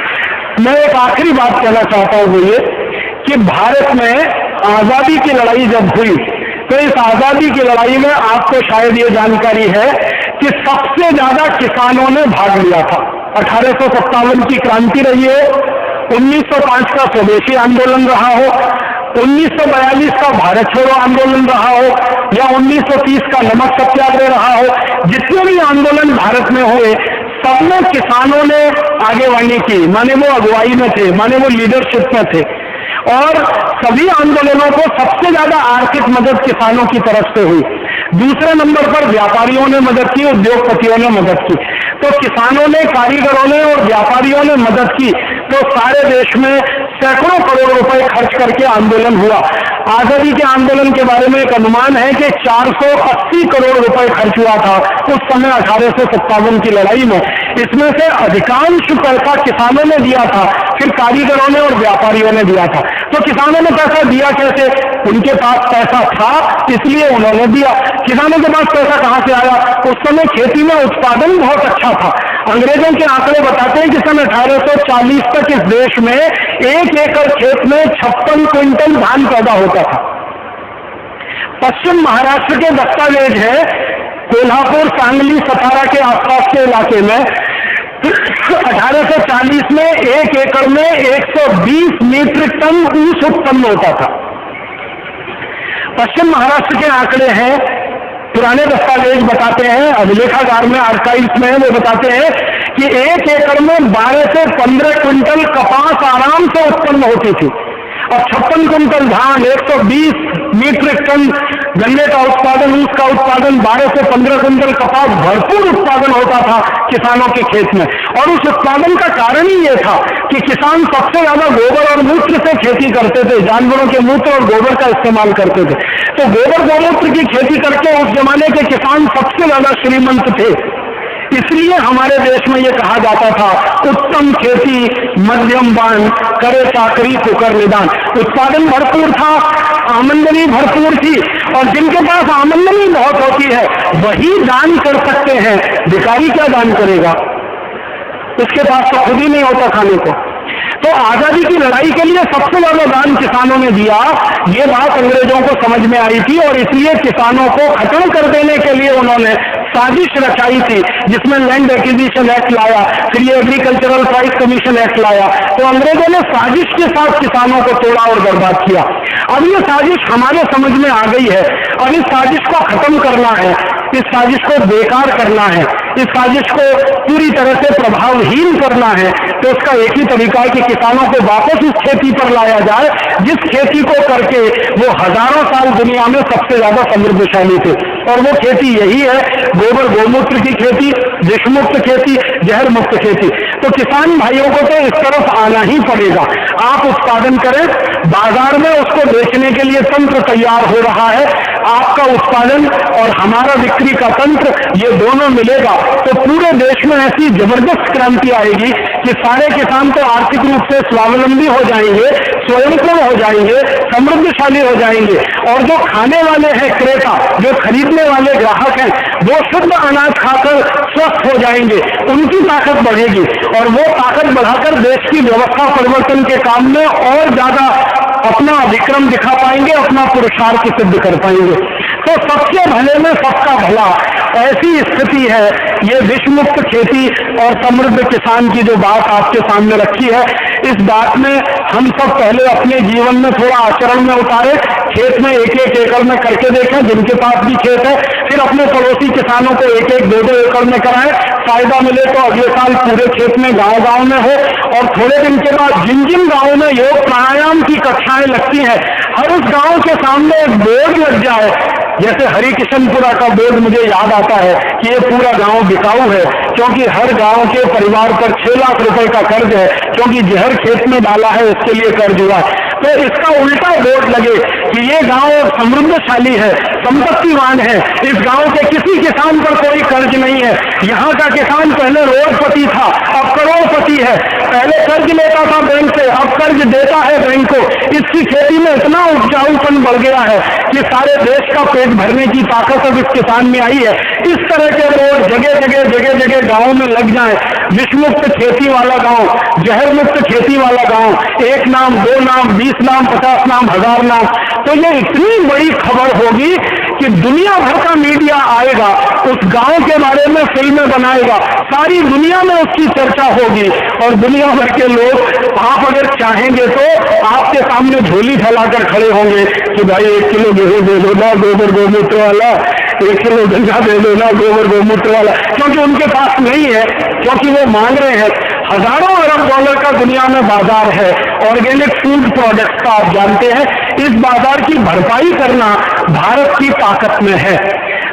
मैं एक आखिरी बात कहना चाहता हूं, वो ये कि भारत में आजादी की लड़ाई जब हुई, तो इस आजादी की लड़ाई में आपको शायद ये जानकारी है कि सबसे ज्यादा किसानों ने भाग लिया था। 1857 की क्रांति रही है, 1905 का स्वदेशी आंदोलन रहा हो, 1942 का भारत छोड़ो आंदोलन रहा हो, या 1930 का नमक सत्याग्रह रहा हो, जितने भी आंदोलन भारत में हुए सब में किसानों ने आगेवानी की, माने वो अगुवाई में थे, माने वो लीडरशिप में थे। और सभी आंदोलनों को सबसे ज्यादा आर्थिक मदद किसानों की तरफ से हुई। दूसरे नंबर पर व्यापारियों ने मदद की, उद्योगपतियों ने मदद की। तो किसानों ने, कारीगरों ने और व्यापारियों ने मदद की, तो सारे देश में सैकड़ों करोड़ रुपए खर्च करके आंदोलन हुआ। आजादी के आंदोलन के बारे में एक अनुमान है कि 480 करोड़ रुपए खर्च हुआ था उस समय 1857 की लड़ाई में। इसमें से अधिकांश पैसा किसानों ने दिया था, फिर कारीगरों ने और व्यापारियों ने दिया था। तो किसानों ने पैसा दिया कैसे? उनके पास पैसा था इसलिए उन्होंने दिया। किसानों के पास पैसा कहां से आया? उस समय खेती में उत्पादन बहुत अच्छा था। अंग्रेजों के आंकड़े बताते हैं कि सन 1840 तक इस देश में 1 एकड़ खेत में 56 क्विंटल धान पैदा होता था। पश्चिम महाराष्ट्र के दस्तावेज है, कोल्हापुर, सांगली, सतारा के आसपास के इलाके में 1840 में 1 एकड़ में 120 मीट्रिक टन ऊस उत्पन्न होता था। पश्चिम महाराष्ट्र के आंकड़े हैं, पुराने दस्तावेज बताते हैं, अभिलेखागार में, आर्काइव्स में वो बताते हैं कि 1 एकड़ में 12 से 15 क्विंटल कपास आराम से उत्पन्न होती थी और 56 क्विंटल धान, 120 मीट्रिक टन गन्ने का उत्पादन, ऊस का उत्पादन, 12 से 15 क्विंटल कपास, भरपूर उत्पादन होता था किसानों के खेत में। और उस उत्पादन का कारण ही यह था कि किसान सबसे ज्यादा गोबर और मूत्र से खेती करते थे, जानवरों के मूत्र और गोबर का इस्तेमाल करते थे। तो गोबर गोमूत्र की खेती करके उस जमाने के किसान सबसे ज्यादा श्रीमंत थे। इसलिए हमारे देश में यह कहा जाता था, उत्तम खेती मध्यम बान, करे चाकरी कुकर निदान। उत्पादन भरपूर था, आमदनी भरपूर थी, और जिनके पास आमदनी बहुत होती है वही दान कर सकते हैं। भिखारी क्या दान करेगा? उसके पास तो खुद ही नहीं होता खाने को। तो आजादी की लड़ाई के लिए सबसे ज्यादा दान किसानों ने दिया। ये बात अंग्रेजों को समझ में आई थी और इसलिए किसानों को खत्म कर देने के लिए उन्होंने साजिश रचाई थी, जिसमें लैंड एक्विजिशन एक्ट लाया, फिर ये एग्रीकल्चरल प्राइस कमीशन एक्ट लाया, तो अंग्रेजों ने साजिश के साथ किसानों को तोड़ा और बर्बाद किया। अब ये साजिश हमारे समझ में आ गई है और इस साजिश को खत्म करना है, इस साजिश को बेकार करना है, इस साजिश को पूरी तरह से प्रभावहीन करना है, तो उसका एक ही तरीका है कि किसानों को वापस उस खेती पर लाया जाए जिस खेती को करके वो हजारों साल दुनिया में सबसे ज्यादा समृद्धशाली थे। और वो खेती यही है, गोबर गोमूत्र की खेती, विषमुक्त खेती, जहर मुक्त खेती। तो किसान भाइयों को तो इस तरफ आना ही पड़ेगा। आप उत्पादन करें, बाजार में उसको बेचने के लिए तंत्र तैयार हो रहा है। आपका उत्पादन और हमारा बिक्री का तंत्र, ये दोनों मिलेगा तो पूरे देश में ऐसी जबरदस्त क्रांति आएगी कि सारे किसान तो आर्थिक रूप से स्वावलंबी हो जाएंगे, स्वयंपूर्ण हो जाएंगे, समृद्धशाली हो जाएंगे, और जो खाने वाले हैं क्रेता, जो खरीदने वाले ग्राहक हैं, वो शुद्ध अनाज खाकर स्वस्थ हो जाएंगे, उनकी ताकत बढ़ेगी और वो ताकत बढ़ाकर देश की व्यवस्था परिवर्तन के काम में और ज्यादा अपना विक्रम दिखा पाएंगे, अपना पुरुषार्थ सिद्ध कर पाएंगे। तो सबके भले में सबका भला, ऐसी स्थिति है। ये विषमुक्त खेती और समृद्ध किसान की जो बात आपके सामने रखी है, इस बात में हम सब पहले अपने जीवन में थोड़ा आचरण में उतारे, खेत में एक एक एकड़ में करके देखें, जिनके पास भी खेत है, फिर अपने पड़ोसी किसानों को एक एक दो दो एकड़ में कराएं, फायदा मिले तो अगले साल पूरे खेत में गांव गांव में हो। और थोड़े दिन के बाद जिन जिन गांवों में योग प्राणायाम की कक्षाएं लगती हैं, हर उस गांव के सामने एक बोर्ड लग जाए, जैसे हरिकिशनपुरा का बोर्ड मुझे याद आता है कि ये पूरा गांव बिकाऊ है, क्योंकि हर गांव के परिवार पर 6 लाख रुपए का कर्ज है, क्योंकि जहर खेत में डाला है इसके लिए कर्ज हुआ है। तो इसका उल्टा बोर्ड लगे कि ये गांव समृद्धशाली है, संपत्तिवान है, इस गांव के किसी किसान पर कोई कर्ज नहीं है, यहाँ का किसान पहले रोडपति था, अब करोड़पति है, पहले कर्ज लेता था बैंक से, अब कर्ज देता है बैंक को। इसकी खेती में इतना उपजाऊपन बढ़ गया है कि सारे देश का पेट भरने की ताकत अब इस किसान में आई है। इस तरह के रोड जगह जगह जगह जगह गाँव में लग जाए, विषमुक्त खेती वाला गांव, जहर मुक्त खेती वाला गांव, 1 नाम 2 नाम 20 नाम 50 नाम 1000 नाम, तो ये इतनी बड़ी खबर होगी कि दुनिया भर का मीडिया आएगा, उस गांव के बारे में फिल्में बनाएगा, सारी दुनिया में उसकी चर्चा होगी और दुनिया भर के लोग, आप अगर चाहेंगे तो आपके सामने झोली फैलाकर खड़े होंगे कि भाई 1 किलो गेहूं दे दो ना गोबर गोमूत्र वाला, 1 किलो गंजा दे दो ना गोबर गोमूत्र वाला, क्योंकि उनके पास नहीं है, क्योंकि वो मांग रहे हैं। हजारों अरब डॉलर का दुनिया में बाजार है ऑर्गेनिक फूड प्रोडक्ट्स का, आप जानते हैं। इस बाजार की भरपाई करना भारत की ताकत में है।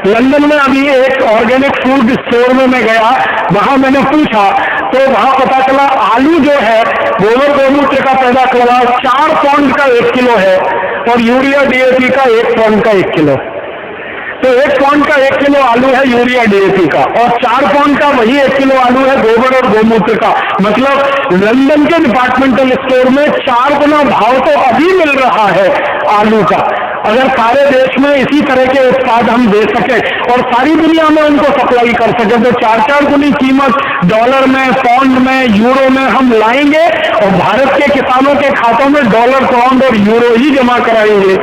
लंदन में अभी एक ऑर्गेनिक फूड स्टोर में मैं गया, वहां मैंने पूछा तो वहां पता चला आलू जो है गोबर गोमूत्र का पैदा करवा 4 पौंड का 1 किलो है और यूरिया डीएपी का 1 पौंड का 1 किलो। तो 1 पौंड का 1 किलो आलू है यूरिया डीएपी का और 4 पौंड का वही 1 किलो आलू है गोबर और गोमूत्र का। मतलब लंदन के डिपार्टमेंटल स्टोर में 4 गुना भाव तो अभी मिल रहा है आलू का। अगर सारे देश में इसी तरह के उत्पाद हम दे सके और सारी दुनिया में उनको सप्लाई कर सके तो 4-4 गुनी कीमत डॉलर में, पौंड में, यूरो में हम लाएंगे और भारत के किसानों के खातों में डॉलर, पौंड और यूरो ही जमा कराएंगे।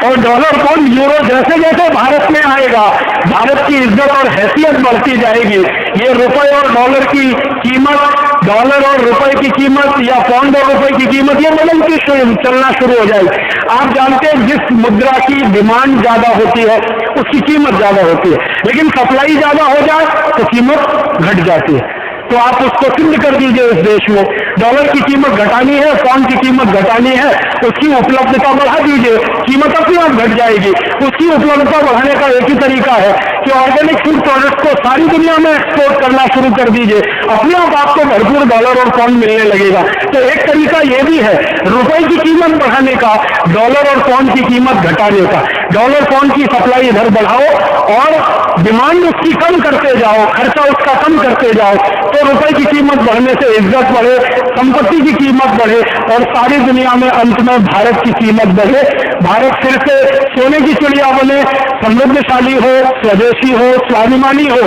और डॉलर, पौंड, यूरो जैसे जैसे भारत में आएगा, भारत की इज्जत और हैसियत बढ़ती जाएगी। ये रुपए और डॉलर की कीमत, डॉलर और रुपए की कीमत या पौंड और रुपए की कीमत ये बदलती चलना शुरू हो जाएगी। आप जानते हैं जिस मुद्रा की डिमांड ज्यादा होती है उसकी कीमत ज्यादा होती है, लेकिन सप्लाई ज्यादा हो जाए तो कीमत घट जाती है। तो आप उसको सिद्ध कर दीजिए इस देश में, डॉलर की कीमत घटानी है, पौंड की कीमत घटानी है, उसकी उपलब्धता बढ़ा दीजिए, कीमत अपनी आप घट जाएगी। उसकी उपलब्धता बढ़ाने का एक ही तरीका है कि ऑर्गेनिक फूड प्रोडक्ट को सारी दुनिया में एक्सपोर्ट करना शुरू कर दीजिए, अपने आप आपको भरपूर डॉलर और पौंड मिलने लगेगा। तो एक तरीका ये भी है रुपए की कीमत बढ़ाने का, डॉलर और पौंड की कीमत घटाने का। डॉलर पौंड की सप्लाई इधर बढ़ाओ और डिमांड उसकी कम करते जाओ, खर्चा उसका कम करते जाओ, तो रुपए की कीमत बढ़ने से इज्जत बढ़े, संपत्ति की कीमत बढ़े और सारी दुनिया में अंत में भारत की कीमत बढ़े। भारत फिर से सोने की चिड़िया बने, समृद्धशाली हो, स्वदेशी हो, स्वाभिमानी हो,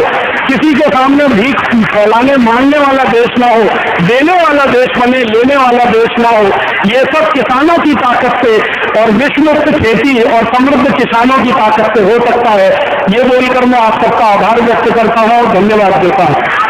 किसी के सामने भीख फैलाने मांगने वाला देश ना हो, देने वाला देश बने, लेने वाला देश ना हो। ये सब किसानों की ताकत से और विषमुक्त खेती और समृद्ध किसानों की ताकत से हो सकता है। ये बोलकर मैं आप सबका आभार व्यक्त करता हूँ और धन्यवाद देता हूँ।